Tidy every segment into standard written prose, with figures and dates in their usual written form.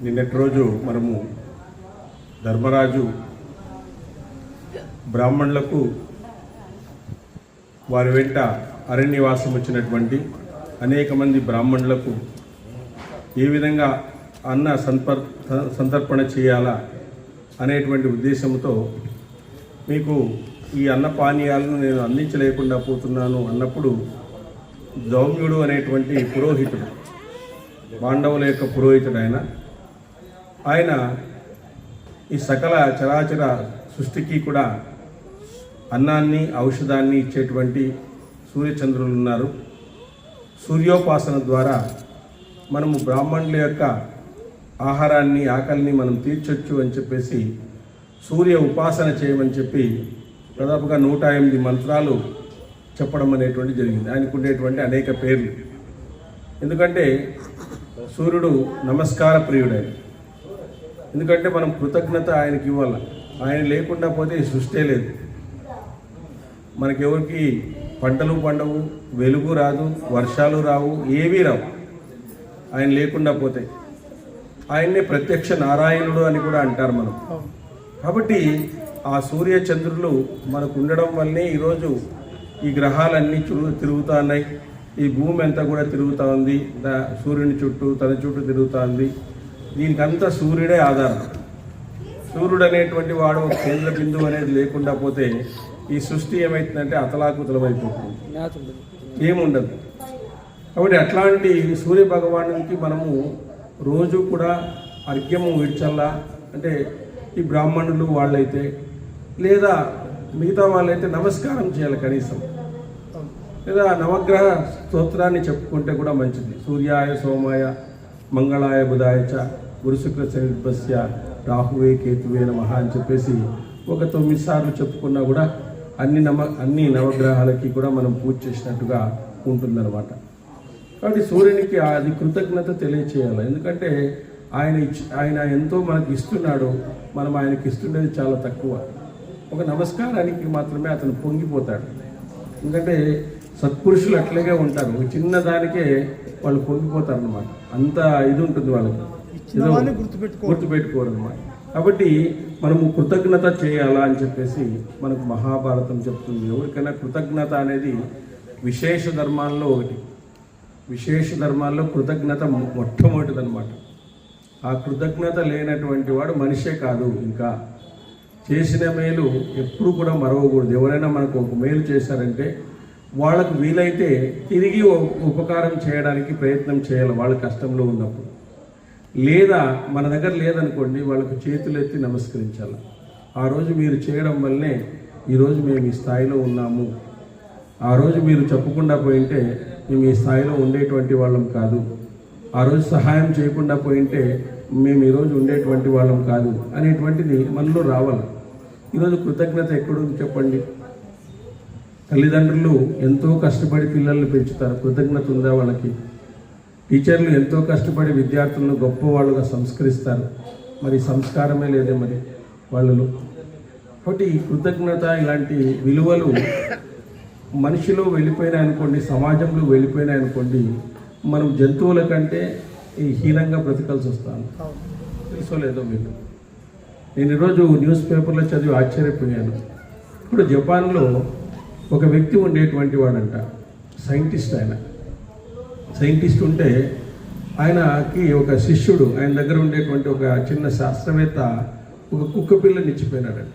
నిన్నటి రోజు మనము ధర్మరాజు బ్రాహ్మణులకు వారి వెంట అరణ్యవాసం వచ్చినటువంటి అనేక మంది బ్రాహ్మణులకు ఏ విధంగా అన్న సంతర్పణ చేయాలా అనేటువంటి ఉద్దేశంతో మీకు ఈ అన్న పానీయాలను నేను అందించలేకుండా పోతున్నాను అన్నప్పుడు దౌమ్యుడు అనేటువంటి పురోహితుడు, పాండవుల యొక్క పురోహితుడు ఆయన ఈ సకల చరాచర సృష్టికి కూడా అన్నాన్ని ఔషధాన్ని ఇచ్చేటువంటి సూర్యచంద్రులు ఉన్నారు. సూర్యోపాసన ద్వారా మనము బ్రాహ్మణుల యొక్క ఆహారాన్ని ఆకలిని మనం తీర్చొచ్చు అని చెప్పేసి సూర్య ఉపాసన చేయమని చెప్పి దాదాపుగా 108 మంత్రాలు చెప్పడం అనేటువంటి జరిగింది. ఆయనకు ఉండేటువంటి అనేక పేర్లు. ఎందుకంటే సూర్యుడు నమస్కార ప్రియుడైన, ఎందుకంటే మనం కృతజ్ఞత ఆయనకి ఇవ్వాలి. ఆయన లేకుండా పోతే సృష్టి లేదు. మనకెవరికి పంటలు పండవు, వెలుగు రాదు, వర్షాలు రావు, ఏవీ రావు ఆయన లేకుండా పోతే. ఆయన్నే ప్రత్యక్ష నారాయణుడు అని కూడా అంటారు మనం. కాబట్టి ఆ సూర్య చంద్రులు మనకు ఉండడం వల్లనే ఈరోజు ఈ గ్రహాలన్నీ తిరుగుతూ ఉన్నాయి. ఈ భూమి అంతా కూడా తిరుగుతూ ఉంది, సూర్యుని చుట్టూ తన చుట్టూ తిరుగుతూ ఉంది. దీనికంతా సూర్యుడే ఆధారం. సూర్యుడు అనేటువంటి వాడు ఒక కేంద్ర బిందువు అనేది లేకుండా పోతే ఈ సృష్టి ఏమవుతుందంటే అతలాకుతలమైపోతుంది, ఏముండదు. కాబట్టి అట్లాంటి సూర్య భగవానునికి మనము రోజు కూడా అర్ఘ్యము విడిచల్లా. అంటే ఈ బ్రాహ్మణులు వాళ్ళైతే లేదా మిగతా వాళ్ళైతే నమస్కారం చేయాలి కనీసం, లేదా నవగ్రహ స్తోత్రాన్ని చెప్పుకుంటే కూడా మంచిది. సూర్యాయ సోమాయ మంగళాయ బుధాయ చ గురు శుక్ర శనిభ్యస్య రాహువే కేతువే నమః అని చెప్పేసి ఒక 9 సార్లు చెప్పుకున్నా కూడా అన్ని నవగ్రహాలకి కూడా మనం పూజ చేసినట్టుగా ఉంటుందన్నమాట. కాబట్టి సూర్యునికి అది కృతజ్ఞత తెలియచేయాలి. ఎందుకంటే ఆయన ఎంతో మనకి ఇస్తున్నాడు, మనం ఆయనకి ఇస్తుండేది చాలా తక్కువ. ఒక నమస్కారానికి మాత్రమే అతను పొంగిపోతాడు. ఎందుకంటే సత్పురుషులు అట్లాగే ఉంటారు, చిన్న దానికే వాళ్ళు పొంగిపోతారు అన్నమాట. అంత ఇది ఉంటుంది వాళ్ళకి, గుర్తుపెట్టుకోరు అన్నమాట. కాబట్టి మనము కృతజ్ఞత చేయాలా అని చెప్పేసి మనకు మహాభారతం చెప్తుంది. ఎవరికైనా కృతజ్ఞత అనేది విశేష ధర్మాల్లో ఒకటి. విశేష ధర్మాల్లో కృతజ్ఞత మొట్టమొదటిది అనమాట. ఆ కృతజ్ఞత లేనటువంటి వాడు మనిషే కాదు. ఇంకా చేసిన మేలు ఎప్పుడు కూడా మరవకూడదు. ఎవరైనా మనకు ఒక మేలు చేశారంటే వాళ్ళకు వీలైతే తిరిగి ఉపకారం చేయడానికి ప్రయత్నం చేయాలి వాళ్ళ కష్టంలో ఉన్నప్పుడు. లేదా మన దగ్గర లేదనుకోండి, వాళ్ళకు చేతులు ఎత్తి నమస్కరించాలి. ఆ రోజు మీరు చేయడం వల్లనే ఈరోజు మేము ఈ స్థాయిలో ఉన్నాము. ఆ రోజు మీరు చెప్పకుండా పోయింటే మేము ఈ స్థాయిలో ఉండేటువంటి వాళ్ళం కాదు. ఆ రోజు సహాయం చేయకుండా పోయింటే మేము ఈరోజు ఉండేటువంటి వాళ్ళం కాదు అనేటువంటిది మనలో రావాలి. ఈరోజు కృతజ్ఞత ఎక్కడుంది చెప్పండి? తల్లిదండ్రులు ఎంతో కష్టపడి పిల్లల్ని పెంచుతారు, కృతజ్ఞత ఉందా వాళ్ళకి? టీచర్లు ఎంతో కష్టపడి విద్యార్థులను గొప్పవాళ్ళుగా సంస్కరిస్తారు, మరి సంస్కారమే లేదే మరి వాళ్ళలో. కాబట్టి ఈ కృతజ్ఞత ఇలాంటి విలువలు మనిషిలో వెళ్ళిపోయినాయనుకోండి, సమాజంలో వెళ్ళిపోయినాయనుకోండి, మనం జంతువుల కంటే ఈ హీనంగా బ్రతకాల్సి వస్తాను. తెలుసో లేదో మీకు. నేను ఈరోజు న్యూస్ పేపర్లో చదివి ఆశ్చర్యపోయాను. ఇప్పుడు జపాన్లో ఒక వ్యక్తి ఉండేటువంటి వాడంట, సైంటిస్ట్. సైంటిస్ట్ ఉంటే ఆయనకి ఒక శిష్యుడు, ఆయన దగ్గర ఉండేటువంటి ఒక చిన్న శాస్త్రవేత్త ఒక కుక్క పిల్లని ఇచ్చిపోయినాడంట.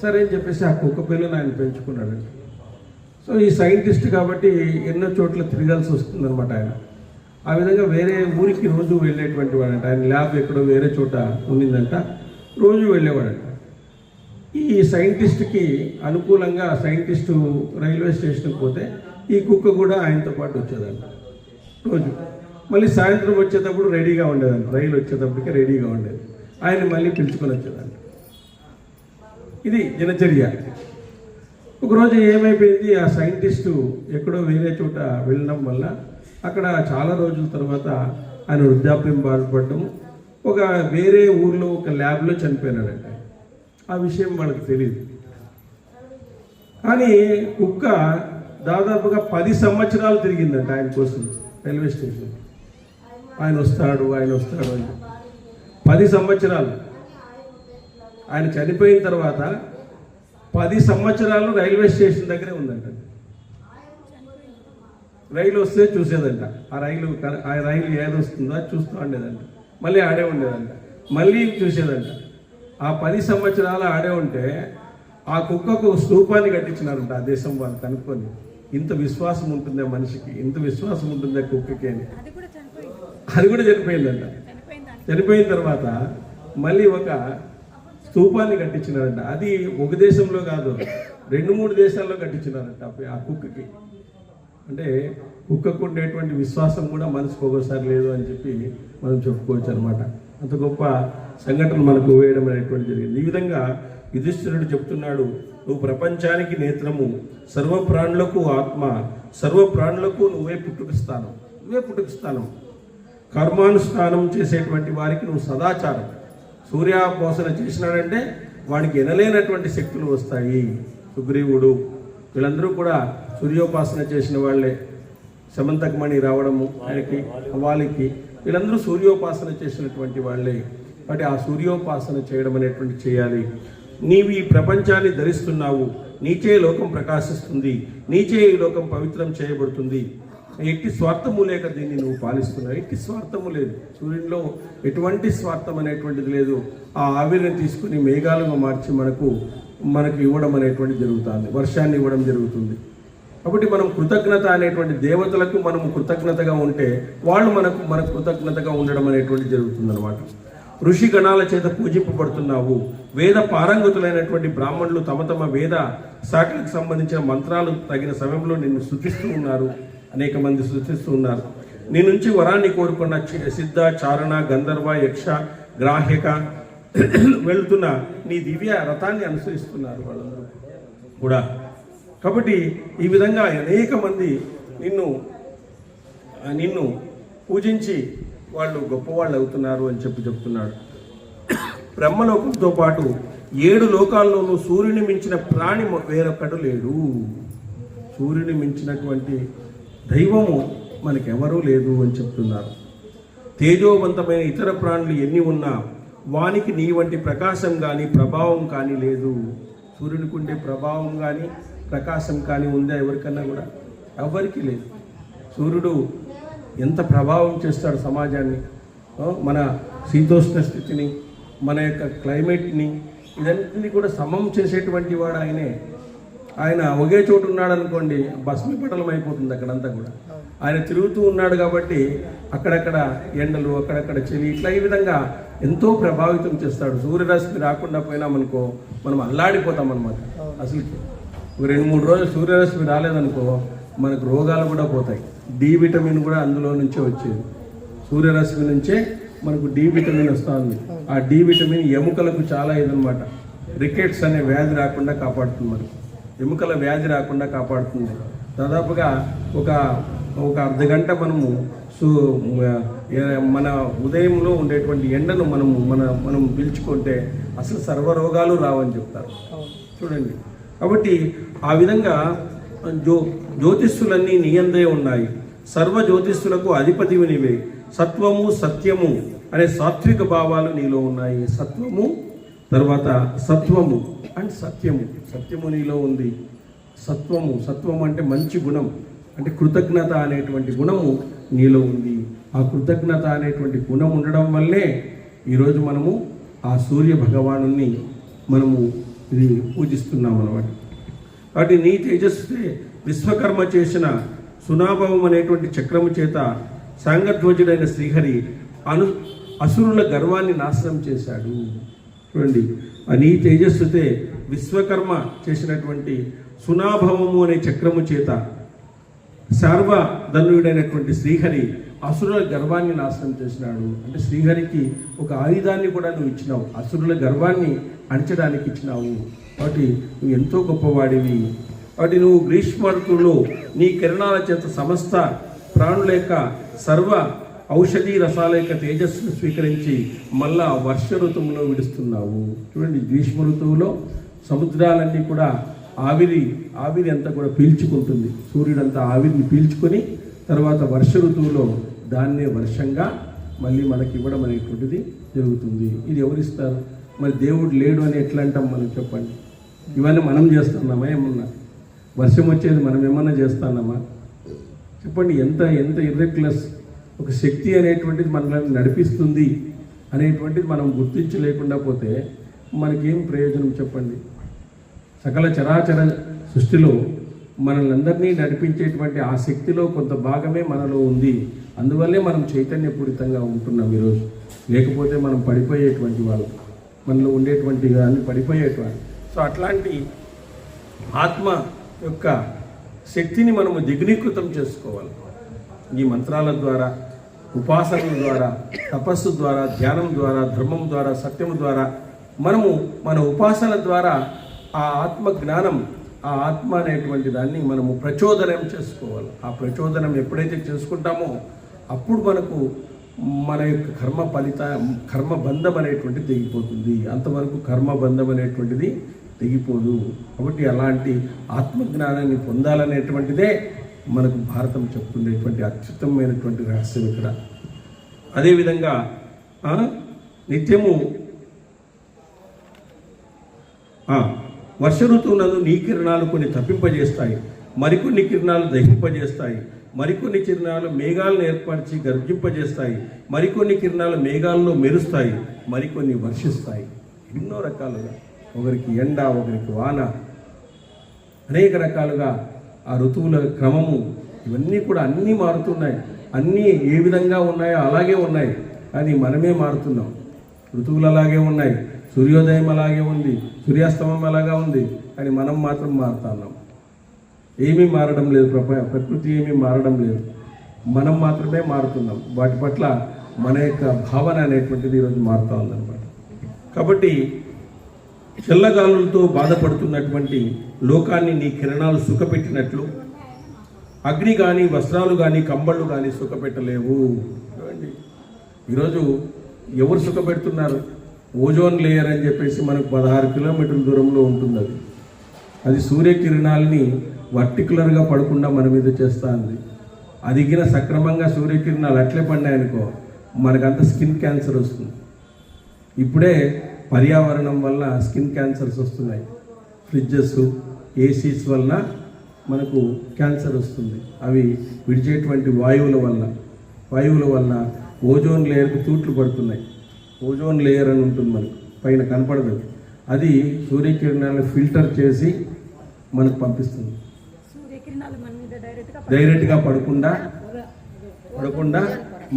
సరే అని చెప్పేసి ఆ కుక్క పిల్లని ఆయన పెంచుకున్నాడంట. సో ఈ సైంటిస్ట్ కాబట్టి ఎన్నో చోట్ల తిరగాల్సి వస్తుందన్నమాట ఆయన. ఆ విధంగా వేరే ఊరికి రోజు వెళ్ళేటువంటి వాడంట. ఆయన ల్యాబ్ ఎక్కడో వేరే చోట ఉండిందంట, రోజు వెళ్ళేవాడంట. ఈ సైంటిస్ట్కి అనుకూలంగా సైంటిస్టు రైల్వే స్టేషన్కి పోతే ఈ కుక్క కూడా ఆయనతో పాటు వచ్చేదంట రోజు. మళ్ళీ సాయంత్రం వచ్చేటప్పుడు రెడీగా ఉండేదంట, రైలు వచ్చేటప్పటికే రెడీగా ఉండేది. ఆయన మళ్ళీ పిలుచుకొని వచ్చేదంట. ఇది దినచర్య. ఒకరోజు ఏమైపోయింది, ఆ సైంటిస్టు ఎక్కడో వేరే చోట వెళ్ళడం వల్ల అక్కడ చాలా రోజుల తర్వాత ఆయన వృద్ధాప్యం బాధపడడం, ఒక వేరే ఊర్లో ఒక ల్యాబ్లో చనిపోయినాడంట. ఆ విషయం వాళ్ళకి తెలియదు. కానీ కుక్క దాదాపుగా 10 సంవత్సరాలు తిరిగిందంట ఆయన కోసం రైల్వే స్టేషన్. ఆయన వస్తాడు అని 10 సంవత్సరాలు. ఆయన చనిపోయిన తర్వాత 10 సంవత్సరాలు రైల్వే స్టేషన్ దగ్గరే ఉందంట. రైలు వస్తే చూసేదంట, ఆ రైలు ఏది వస్తుందో చూస్తూ ఉండేదంట. మళ్ళీ ఆడే ఉండేదంట, మళ్ళీ చూసేదంట. ఆ 10 సంవత్సరాలు ఆడే ఉంటే ఆ కుక్కకు స్తూపాన్ని కట్టించినారంట ఆ దేశం వాళ్ళు కనుక్కొని. ఇంత విశ్వాసం ఉంటుందే మనిషికి, ఇంత విశ్వాసం ఉంటుందే కుక్కకి అని. అది కూడా చనిపోయిందంట. చనిపోయిన తర్వాత మళ్ళీ ఒక స్తూపాన్ని కట్టించినారంట. అది ఒక దేశంలో కాదు, 2-3 దేశాల్లో కట్టించినారంట ఆ కుక్కకి. అంటే కుక్కకు ఉండేటువంటి విశ్వాసం కూడా మనసుకు ఒక్కోసారి లేదు అని చెప్పి మనం చెప్పుకోవచ్చు అనమాట. అంత గొప్ప సంఘటన మనకు వేయడం అనేటువంటి జరిగింది. ఈ విధంగా యుధిష్ఠిరుడు చెప్తున్నాడు, నువ్వు ప్రపంచానికి నేత్రము, సర్వ ప్రాణులకు ఆత్మ, సర్వ ప్రాణులకు నువ్వే పుట్టుకిస్తాను. కర్మానుష్ఠానం చేసేటువంటి వారికి నువ్వు సదాచారం. సూర్యాపోసన చేసినాడంటే వాడికి ఎనలేనటువంటి శక్తులు వస్తాయి. సుగ్రీవుడు వీళ్ళందరూ కూడా సూర్యోపాసన చేసిన వాళ్ళే. సమంతకమణి రావడము ఆయనకి, వాలికి, వీళ్ళందరూ సూర్యోపాసన చేసినటువంటి వాళ్ళే. కాబట్టి ఆ సూర్యోపాసన చేయడం అనేటువంటి చేయాలి. నీవు ఈ ప్రపంచాన్ని ధరిస్తున్నావు, నీచే లోకం ప్రకాశిస్తుంది, నీచే ఈ లోకం పవిత్రం చేయబడుతుంది. ఎట్టి స్వార్థము లేక దీన్ని నువ్వు పాలిస్తున్నావు. ఎట్టి స్వార్థము లేదు, సూర్యునిలో ఎటువంటి స్వార్థం అనేటువంటిది లేదు. ఆ ఆవిరిని తీసుకుని మేఘాలుగా మార్చి మనకు ఇవ్వడం అనేటువంటి జరుగుతుంది, వర్షాన్ని ఇవ్వడం జరుగుతుంది. కాబట్టి మనం కృతజ్ఞత అనేటువంటి దేవతలకు మనము కృతజ్ఞతగా ఉంటే వాళ్ళు మనకు కృతజ్ఞతగా ఉండడం అనేటువంటి జరుగుతుంది అనమాట. ఋషి గణాల చేత పూజింపబడుతున్నావు. వేద పారంగతులైనటువంటి బ్రాహ్మణులు తమ వేద శాఖలకు సంబంధించిన మంత్రాలు తగిన సమయంలో నిన్ను స్తుతిస్తూ ఉన్నారు. అనేక మంది స్తుతిస్తూ ఉన్నారు. నీ నుంచి వరాన్ని కోరుకున్న సిద్ధ, చారణ, గంధర్వ, యక్ష, గ్రాహ్యక వెళుతున్న నీ దివ్య రథాన్ని అనుసరిస్తున్నారు వాళ్ళందరూ కూడా. కాబట్టి ఈ విధంగా అనేక మంది నిన్ను పూజించి వాళ్ళు గొప్పవాళ్ళు అవుతున్నారు అని చెప్తున్నాడు. బ్రహ్మలోకంతో పాటు 7 లోకాల్లోనూ సూర్యుని మించిన ప్రాణి వేరొక్కడు లేడు. సూర్యుని మించినటువంటి దైవము మనకెవరూ లేదు అని చెప్తున్నారు. తేజోవంతమైన ఇతర ప్రాణులు ఎన్ని ఉన్నా వానికి నీ వంటి ప్రకాశం కానీ ప్రభావం కానీ లేదు. సూర్యునికి ఉండే ప్రభావం కానీ ప్రకాశం కానీ ఉందా ఎవరికన్నా కూడా? ఎవరికి లేదు. సూర్యుడు ఎంత ప్రభావం చేస్తాడు సమాజాన్ని, మన శీతోష్ణ స్థితిని, మన యొక్క క్లైమేట్ని, ఇదన్నిటిని కూడా సమం చేసేటువంటి వాడు ఆయనే. ఆయన ఒకే చోటు ఉన్నాడు అనుకోండి, భస్మీపటలం అయిపోతుంది అక్కడంతా కూడా. ఆయన తిరుగుతూ ఉన్నాడు కాబట్టి అక్కడక్కడ ఎండలు, అక్కడక్కడ చలి, ఇట్లా ఈ విధంగా ఎంతో ప్రభావితం చేస్తాడు. సూర్యరశ్మి రాకుండా పోయినామనుకో మనం అల్లాడిపోతాం అనమాట. అసలుకి 2-3 రోజులు సూర్యరశ్మి రాలేదనుకో మనకు రోగాలు కూడా పోతాయి. డి విటమిన్ కూడా అందులో నుంచే వచ్చేది. సూర్యరశ్మి నుంచే మనకు డి విటమిన్ వస్తుంది. ఆ డి విటమిన్ ఎముకలకు చాలా ఇదనమాట. రికెట్స్ అనే వ్యాధి రాకుండా కాపాడుతుంది, మనకు ఎముకల వ్యాధి రాకుండా కాపాడుతుంది. దాదాపుగా ఒక అర్ధగంట మనము మన ఉదయంలో ఉండేటువంటి ఎండను మనం పీల్చుకుంటే అసలు సర్వరోగాలు రావని చెప్తారు చూడండి. కాబట్టి ఆ విధంగా జ్యోతిష్సులన్నీ నీయందే ఉన్నాయి. సర్వ జ్యోతిష్సులకు అధిపతివి నీవే. సత్వము, సత్యము అనే సాత్విక భావాలు నీలో ఉన్నాయి. సత్వము, తర్వాత సత్వము అండ్ సత్యము నీలో ఉంది. సత్వము అంటే మంచి గుణం, అంటే కృతజ్ఞత అనేటువంటి గుణము నీలో ఉంది. ఆ కృతజ్ఞత అనేటువంటి గుణం ఉండడం వల్లే ఈరోజు మనము ఆ సూర్య భగవానుని మనము ఇది పూజిస్తున్నాం అన్నమాట. కాబట్టి నీ తేజస్సుతే విశ్వకర్మ చేసిన సునాభవం అనేటువంటి చక్రము చేత సాంగధ్వజుడైన శ్రీహరి అసురుల గర్వాన్ని నాశనం చేశాడు. చూడండి, నీ తేజస్సుతే విశ్వకర్మ చేసినటువంటి సునాభవము అనే చక్రము చేత సార్వధనుడైనటువంటి శ్రీహరి అసురుల గర్వాన్ని నాశనం చేసినాడు. అంటే శ్రీహరికి ఒక ఆయుధాన్ని కూడా నువ్వు ఇచ్చినావు, అసురుల గర్వాన్ని అణచడానికి ఇచ్చినావు. కాబట్టి నువ్వు ఎంతో గొప్పవాడివి. కాబట్టి నువ్వు గ్రీష్మ ఋతువులో నీ కిరణాల చేత సమస్త ప్రాణుల యొక్క సర్వ ఔషధి రసాల యొక్క తేజస్సును స్వీకరించి మళ్ళా వర్ష ఋతువులో విడుస్తున్నావు. చూడండి, గ్రీష్మ ఋతువులో సముద్రాలన్నీ కూడా ఆవిరి అంతా కూడా పీల్చుకుంటుంది. సూర్యుడంతా ఆవిరిని పీల్చుకొని తర్వాత వర్ష ఋతువులో దాన్నే వర్షంగా మళ్ళీ మనకి ఇవ్వడం అనేటువంటిది జరుగుతుంది. ఇది ఎవరిస్తారు? మరి దేవుడు లేడు అని ఎట్లా అంటాం మనం? చెప్పండి. ఇవన్నీ మనం చేస్తున్నామా? ఏమన్నా వర్షం వచ్చేది మనం ఏమన్నా చేస్తున్నామా? చెప్పండి. ఎంత ఎంత ఇర్రెగ్యులర్స్. ఒక శక్తి అనేటువంటిది మనల్ని నడిపిస్తుంది అనేటువంటిది మనం గుర్తించలేకుండా పోతే మనకేం ప్రయోజనం? చెప్పండి. సకల చరాచర సృష్టిలో మనల్ని అందరినీ నడిపించేటువంటి ఆ శక్తిలో కొంత భాగమే మనలో ఉంది. అందువల్లే మనం చైతన్యపూరితంగా ఉంటున్నాం ఈరోజు. లేకపోతే మనం పడిపోయేటువంటి వాళ్ళు, మనలో ఉండేటువంటి అన్ని పడిపోయేటువంటి. సో అట్లాంటి ఆత్మ యొక్క శక్తిని మనము దిగ్నీకృతం చేసుకోవాలి. ఈ మంత్రాల ద్వారా, ఉపాసనల ద్వారా, తపస్సు ద్వారా, ధ్యానం ద్వారా, ధర్మం ద్వారా, సత్యం ద్వారా మనము మన ఉపాసన ద్వారా ఆ ఆత్మ జ్ఞానం, ఆ ఆత్మ అనేటువంటి దాన్ని మనము ప్రచోదనం చేసుకోవాలి. ఆ ప్రచోదనం ఎప్పుడైతే చేసుకుంటామో అప్పుడు మనకు మన యొక్క కర్మబంధం అనేటువంటిది తెగిపోతుంది. అంతవరకు కర్మబంధం అనేటువంటిది తెగిపోదు. కాబట్టి అలాంటి ఆత్మజ్ఞానాన్ని పొందాలనేటువంటిదే మనకు భారతం చెప్తుండేటువంటి అత్యుత్తమైనటువంటి రహస్యం ఇక్కడ. అదేవిధంగా నిత్యము వర్ష ఋతువునందు నీ కిరణాలు కొన్ని తప్పింపజేస్తాయి, మరికొన్ని కిరణాలు దహింపజేస్తాయి, మరికొన్ని కిరణాలు మేఘాలను ఏర్పరిచి గర్జింపజేస్తాయి, మరికొన్ని కిరణాలు మేఘాల్లో మెరుస్తాయి, మరికొన్ని వర్షిస్తాయి. ఎన్నో రకాలుగా, ఒకరికి ఎండ, ఒకరికి వాన, అనేక రకాలుగా ఆ ఋతువుల క్రమము ఇవన్నీ కూడా అన్నీ మారుతున్నాయి. అన్నీ ఏ విధంగా ఉన్నాయో అలాగే ఉన్నాయి, కానీ మనమే మారుతున్నాం. ఋతువులు అలాగే ఉన్నాయి, సూర్యోదయం అలాగే ఉంది, సూర్యాస్తమయం అలాగా ఉంది, కానీ మనం మాత్రం మారుతున్నాం. ఏమీ మారడం లేదు, ప్రకృతి ఏమీ మారడం లేదు, మనం మాత్రమే మారుతున్నాం. వాటి పట్ల మన యొక్క భావన అనేటువంటిది ఈరోజు మారుతూ ఉందన్నమాట. కాబట్టి చల్లగాలులతో బాధపడుతున్నటువంటి లోకాన్ని నీ కిరణాలు సుఖపెట్టినట్లు అగ్ని కానీ, వస్త్రాలు కానీ, కంబళ్ళు కానీ సుఖపెట్టలేవు. చూడండి, ఈరోజు ఎవరు సుఖపెడుతున్నారు? ఓజోన్ లేయర్ అని చెప్పేసి మనకు 16 కిలోమీటర్ల దూరంలో ఉంటుంది. అది సూర్యకిరణాలని వర్టికులర్గా పడకుండా మన మీద చేస్తూ ఉంది. అదిగిన సక్రమంగా సూర్యకిరణాలు అట్లే పడినాయనుకో మనకంత స్కిన్ క్యాన్సర్ వస్తుంది. ఇప్పుడే పర్యావరణం వల్ల స్కిన్ క్యాన్సర్స్ వస్తున్నాయి. ఫ్రిడ్జెస్, ఏసీస్ వల్ల మనకు క్యాన్సర్ వస్తుంది. అవి విడిచేటువంటి వాయువుల వల్ల ఓజోన్ లేయర్కి తూట్లు పడుతున్నాయి. ఓజోన్ లేయర్ అని ఉంటుంది, మనకు పైన కనపడదు. అది సూర్యకిరణాలను ఫిల్టర్ చేసి మనకు పంపిస్తుంది. డైరెక్ట్గా పడకుండా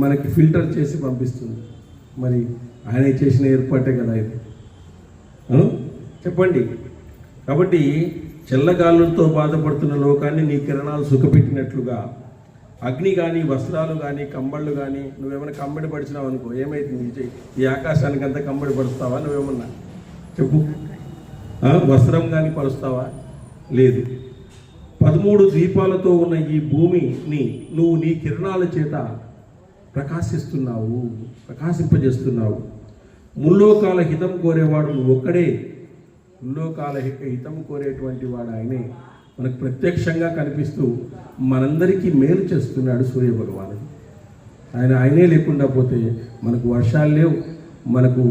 మనకి ఫిల్టర్ చేసి పంపిస్తుంది. మరి ఆయన చేసిన ఏర్పాటే కదా ఇది. చెప్పండి. కాబట్టి చల్లగాలులతో బాధపడుతున్న లోకాన్ని నీ కిరణాలు సుఖపెట్టినట్లుగా అగ్ని కానీ, వస్త్రాలు కానీ, కంబళ్ళు కానీ, నువ్వేమైనా కంబడి పడిచినావు అనుకో, ఏమైతుంది? ఈ ఆకాశానికి అంతా కంబడి పడుస్తావా? నువ్వేమన్నా చెప్పు. వస్త్రం కానీ పరుస్తావా? లేదు. 13 ద్వీపాలతో ఉన్న ఈ భూమిని నువ్వు నీ కిరణాల చేత ప్రకాశింపజేస్తున్నావు. ముల్లోకాల హితం కోరేవాడు నువ్వు ఒక్కడే. ముల్లోకాల హితం కోరేటువంటి వాడు ఆయనే. మనకు ప్రత్యక్షంగా కనిపిస్తూ మనందరికీ మేలు చేస్తున్నాడు సూర్య భగవానుడు. ఆయనే లేకుండా పోతే మనకు వర్షాలు లేవు, మనకు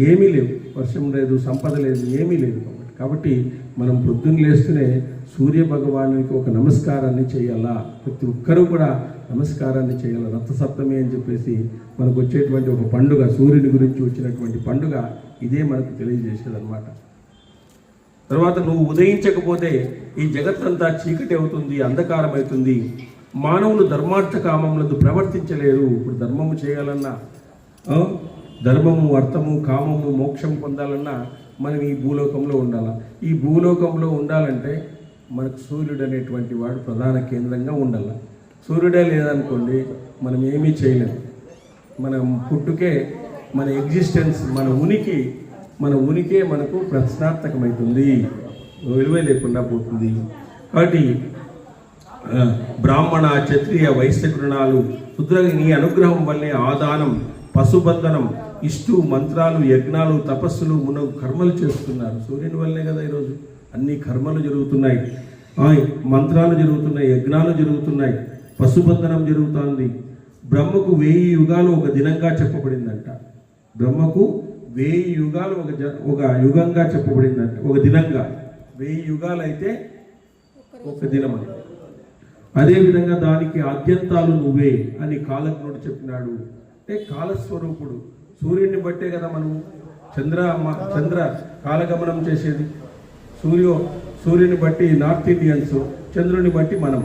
ఏమీ లేవు. వర్షం లేదు, సంపద లేదు, ఏమీ లేదు. కాబట్టి మనం పొద్దున్న లేస్తూనే సూర్య భగవానునికి ఒక నమస్కారాన్ని చేయాలా. ప్రతి ఒక్కరూ కూడా నమస్కారాన్ని చేయాలి. రథసప్తమి అని చెప్పేసి మనకు వచ్చేటువంటి ఒక పండుగ, సూర్యుని గురించి వచ్చినటువంటి పండుగ ఇదే మనకు తెలియజేసేదన్నమాట. తర్వాత నువ్వు ఉదయించకపోతే ఈ జగత్తంతా చీకటి అవుతుంది, అంధకారం అవుతుంది. మానవులు ధర్మార్థ కామములందు ప్రవర్తించలేరు. ఇప్పుడు ధర్మము చేయాలన్నా, ధర్మము, అర్థము, కామము, మోక్షం పొందాలన్నా మనం ఈ భూలోకంలో ఉండాలి. ఈ భూలోకంలో ఉండాలంటే మనకు సూర్యుడు అనేటువంటి వాడు ప్రధాన కేంద్రంగా ఉండాలి. సూర్యుడే లేదనుకోండి మనం ఏమీ చేయలేము. మనం పుట్టుకే, మన ఎగ్జిస్టెన్స్, మన ఉనికే మనకు ప్రశ్నార్థకమవుతుంది, విలువ లేకుండా పోతుంది. కాబట్టి బ్రాహ్మణ, క్షత్రియ, వైశ్య గృణాలు రుద్రగా నీ అనుగ్రహం వల్లే ఆదానం, పశుబంధనం, ఇష్టు మంత్రాలు, యజ్ఞాలు, తపస్సులు, మునగు కర్మలు చేస్తున్నారు. సూర్యుని వల్లే కదా ఈరోజు అన్ని కర్మలు జరుగుతున్నాయి, మంత్రాలు జరుగుతున్నాయి, యజ్ఞాలు జరుగుతున్నాయి, పశుబంధనం జరుగుతుంది. బ్రహ్మకు 1000 యుగాలు ఒక దినంగా చెప్పబడిందంట. బ్రహ్మకు 1000 యుగాలు ఒక యుగంగా చెప్పబడిందంట, ఒక దినంగా. 1000 యుగాలు అయితే ఒక దినం అని. అదేవిధంగా దానికి ఆద్యంతాలు నువ్వే అని కాలజ్ఞుడు చెప్పినాడు. అంటే కాలస్వరూపుడు. సూర్యుడిని బట్టే కదా మనం చంద్ర కాలగమనం చేసేది. సూర్యుని బట్టి నార్త్ ఇండియన్స్, చంద్రుని బట్టి మనం.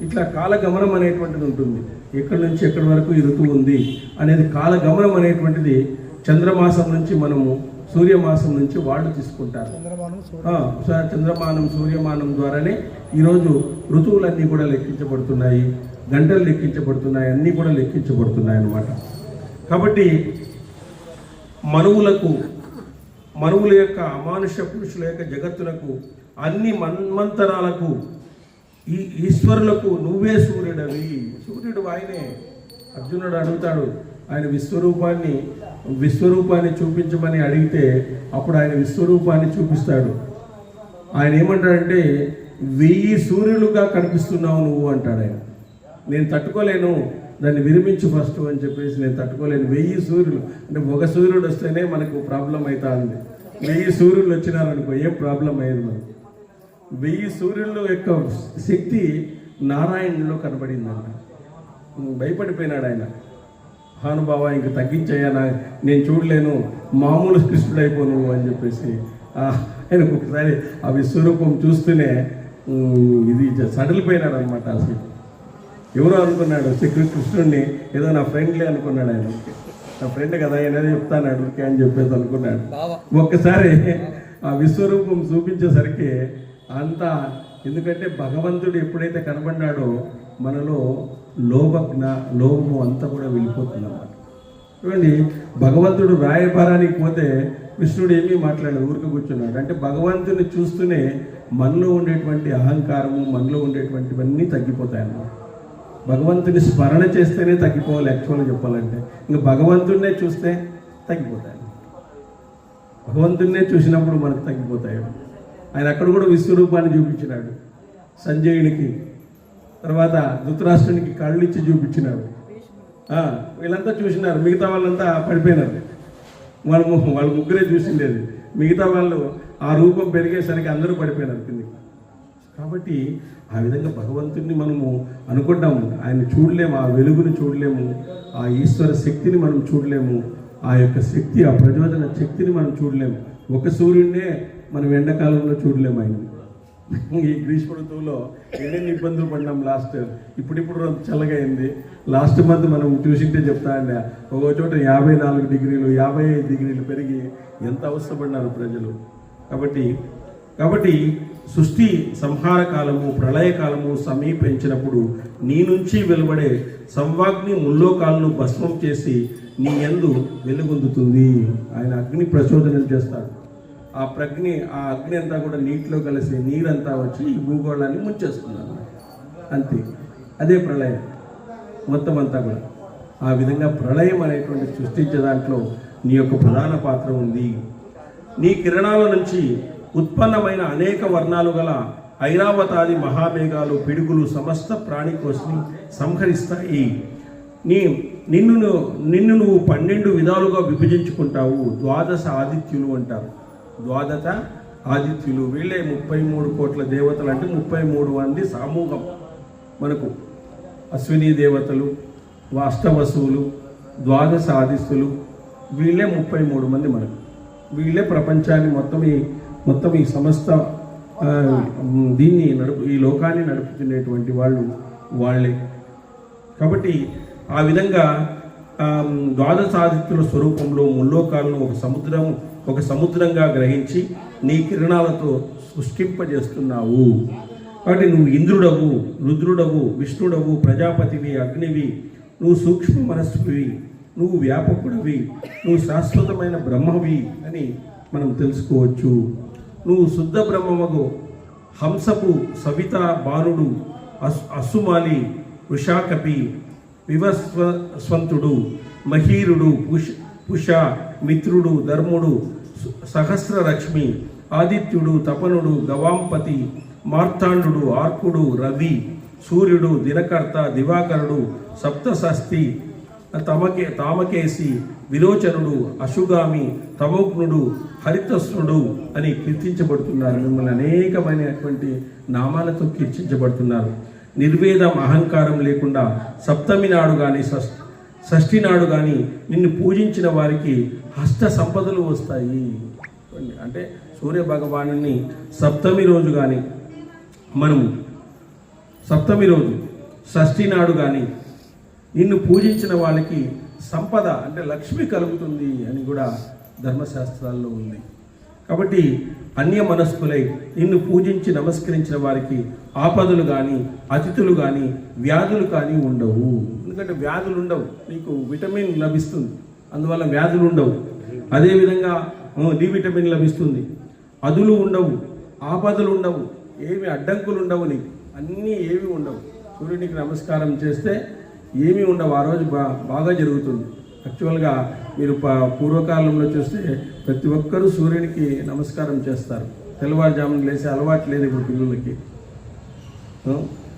ఇట్లా కాలగమనం అనేటువంటిది ఉంటుంది. ఎక్కడి నుంచి ఎక్కడి వరకు ఈ ఋతువు ఉంది అనేది కాలగమనం అనేటువంటిది చంద్రమాసం నుంచి మనము సూర్యమాసం నుంచి వాళ్ళు తీసుకుంటారు. చంద్రమానం సూర్యమానం ద్వారానే ఈరోజు ఋతువులన్నీ కూడా లెక్కించబడుతున్నాయి, గంటలు లెక్కించబడుతున్నాయి, అన్నీ కూడా లెక్కించబడుతున్నాయి అన్నమాట. కాబట్టి మనువుల యొక్క అమానుష పురుషుల యొక్క జగత్తులకు, అన్ని మన్వంతరాలకు, ఈ ఈశ్వరులకు నువ్వే సూర్యుడవి. సూర్యుడు ఆయనే. అర్జునుడు అడుగుతాడు, ఆయన విశ్వరూపాన్ని చూపించమని అడిగితే అప్పుడు ఆయన విశ్వరూపాన్ని చూపిస్తాడు. ఆయన ఏమంటాడంటే 1000 సూర్యులుగా కనిపిస్తున్నావు నువ్వు అంటాడు ఆయన. నేను తట్టుకోలేను, దాన్ని విరమించు ఫస్ట్ అని చెప్పేసి, నేను తట్టుకోలేను. 1000 సూర్యులు అంటే ఒక సూర్యుడు వస్తేనే మనకు ప్రాబ్లం అవుతా ఉంది. 1000 సూర్యులు వచ్చినారనుకో ఏం ప్రాబ్లం అయ్యేది మనకు. 1000 సూర్యుల యొక్క శక్తి నారాయణులో కనబడిందంట. భయపడిపోయినాడు ఆయన. హానుభావ ఇంక తగ్గించయ్యా, నేను చూడలేను, మామూలు కృష్ణుడు అయిపోను అని చెప్పేసి ఆయన ఒకసారి ఆ విశ్వరూపం చూస్తూనే ఇది సడలిపోయినాడు అనమాట. అసలు ఎవరో అనుకున్నాడు కృష్ణుడిని, ఏదో నా ఫ్రెండ్లే అనుకున్నాడు ఆయన. నా ఫ్రెండ్ కదా ఏదో చెప్తాను అడుగుకే అని చెప్పేసి అనుకున్నాడు. ఒక్కసారి ఆ విశ్వరూపం చూపించేసరికి అంతా, ఎందుకంటే భగవంతుడు ఎప్పుడైతే కనబడ్డాడో మనలో లోభము అంతా కూడా వెళ్ళిపోతుంది అన్నమాట. చూడండి, భగవంతుడు రాయబారానికి పోతే కృష్ణుడు ఏమీ మాట్లాడదు, ఊరికి కూర్చున్నాడు. అంటే భగవంతుని చూస్తూనే మనలో ఉండేటువంటి అహంకారము, మనలో ఉండేటువంటివన్నీ తగ్గిపోతాయి అన్నమాట. భగవంతుని స్మరణ చేస్తేనే తగ్గిపోవాలి యాక్చువల్గా చెప్పాలంటే. ఇంకా భగవంతుడినే చూస్తే తగ్గిపోతాయి. భగవంతుడినే చూసినప్పుడు మనకు తగ్గిపోతాయి. ఆయన అక్కడ కూడా విశ్వరూపాన్ని చూపించినాడు సంజయునికి. తర్వాత ధృతరాష్ట్రునికి కళ్ళు ఇచ్చి చూపించినాడు. వీళ్ళంతా చూసినారు, మిగతా వాళ్ళంతా పడిపోయినారు. వాళ్ళు ముగ్గురే చూసిండేది, మిగతా వాళ్ళు ఆ రూపం పెరిగేసరికి అందరూ పడిపోయినారు కిందికి. కాబట్టి ఆ విధంగా భగవంతుడిని మనము అనుకుంటాము, ఆయన చూడలేము, ఆ వెలుగుని చూడలేము, ఆ ఈశ్వర శక్తిని మనం చూడలేము, ఆ యొక్క శక్తి, ఆ ప్రచోదన శక్తిని మనం చూడలేము. ఒక సూర్యుడినే మనం ఎండాకాలంలో చూడలేము. ఆయన ఈ గ్రీష్మ ఋతువులో ఎన్ని ఇబ్బందులు పడినాం లాస్ట్. ఇప్పుడు చల్లగా అయింది. లాస్ట్ మంత్ మనం చూసింటే చెప్తా అండి, ఒక చోట 54 డిగ్రీలు 55 డిగ్రీలు పెరిగి ఎంత అవస్థపడినారు ప్రజలు. కాబట్టి సృష్టి సంహార కాలము, ప్రళయకాలము సమీపించినప్పుడు నీ నుంచి వెలువడే సంవాగ్ని ముల్లోకాలను భస్మం చేసి నీ యందు వెలుగొందుతుంది. ఆయన అగ్ని ప్రచోదనం చేస్తాడు. ఆ అగ్ని అంతా కూడా నీటిలో కలిసి నీరంతా వచ్చి ఈ భూగోళాన్ని ముంచేస్తున్నారు. అంతే, అదే ప్రళయం మొత్తం అంతా కూడా. ఆ విధంగా ప్రళయం అనేటువంటి సృష్టించే దాంట్లో నీ యొక్క ప్రధాన పాత్ర ఉంది. నీ కిరణాల నుంచి ఉత్పన్నమైన అనేక వర్ణాలు గల ఐరావతాది మహామేఘాలు, పిడుగులు సమస్త ప్రాణికోసిని సంహరిస్తాయి. నిన్ను నువ్వు 12 విధాలుగా విభజించుకుంటావు. 12 ఆదిత్యులు అంటారు. 12 ఆదిత్యులు వీళ్ళే 33 కోట్ల దేవతలు. అంటే 33 మంది సమూహం మనకు. అశ్విని దేవతలు, అష్టవసువులు, 12 ఆదిత్యులు, వీళ్ళే 33 మంది మనకు. వీళ్ళే ప్రపంచాన్ని మొత్తం ఈ సమస్త దీన్ని ఈ లోకాన్ని నడుపుతున్నటువంటి వాళ్ళే. కాబట్టి ఆ విధంగా 12 ఆదిత్యుల స్వరూపంలో ముల్లోకాలను ఒక సముద్రంగా గ్రహించి నీ కిరణాలతో సృష్టింపజేస్తున్నావు. కాబట్టి నువ్వు ఇంద్రుడవు, రుద్రుడవు, విష్ణుడవు, ప్రజాపతివి, అగ్నివి, నువ్వు సూక్ష్మ మనస్సువి, నువ్వు వ్యాపకుడివి, నువ్వు శాశ్వతమైన బ్రహ్మవి అని మనం తెలుసుకోవచ్చు. నువ్వు శుద్ధ బ్రహ్మమగు హంసపు సవిత బాణుడు, అసుమాలి, వృషాకపి వివస్వంతుడు మహీరుడు పుష మిత్రుడు ధర్ముడు సహస్రలక్ష్మి ఆదిత్యుడు తపనుడు గవాంపతి మార్తాండు ఆర్కుడు రవి సూర్యుడు దినకర్త దివాకరుడు సప్తషష్ఠి తామకేసి విలోచనుడు అశుగామి తమోగ్నుడు హరితస్నుడు అని కీర్తించబడుతున్నారు. మిమ్మల్ని అనేకమైనటువంటి నామాలతో కీర్తించబడుతున్నారు. నిర్వేదం అహంకారం లేకుండా సప్తమి నాడు కానీ షష్ఠి నాడు కానీ నిన్ను పూజించిన వారికి హస్త సంపదలు వస్తాయి. అంటే సూర్య భగవాను సప్తమి రోజు కానీ మనము సప్తమి రోజు షష్ఠి నాడు కానీ నిన్ను పూజించిన వాళ్ళకి సంపద అంటే లక్ష్మి కలుగుతుంది అని కూడా ధర్మశాస్త్రాల్లో ఉంది. కాబట్టి అన్య మనస్కులై నిన్ను పూజించి నమస్కరించిన వారికి ఆపదలు కానీ అతిథులు కానీ వ్యాధులు కానీ ఉండవు. ఎందుకంటే వ్యాధులు ఉండవు, నీకు విటమిన్ లభిస్తుంది, అందువల్ల వ్యాధులు ఉండవు. అదేవిధంగా డి విటమిన్ లభిస్తుంది, అదులు ఉండవు, ఆపదలు ఉండవు, ఏమి అడ్డంకులు ఉండవు, నీకు అన్నీ ఏమి ఉండవు. సూర్యునికి నమస్కారం చేస్తే ఏమీ ఉండవు, ఆ రోజు బాగా జరుగుతుంది. యాక్చువల్గా మీరు పూర్వకాలంలో చూస్తే ప్రతి ఒక్కరూ సూర్యునికి నమస్కారం చేస్తారు. తెల్లవారుజామున లేసే అలవాటు లేదు ఇప్పుడు పిల్లలకి.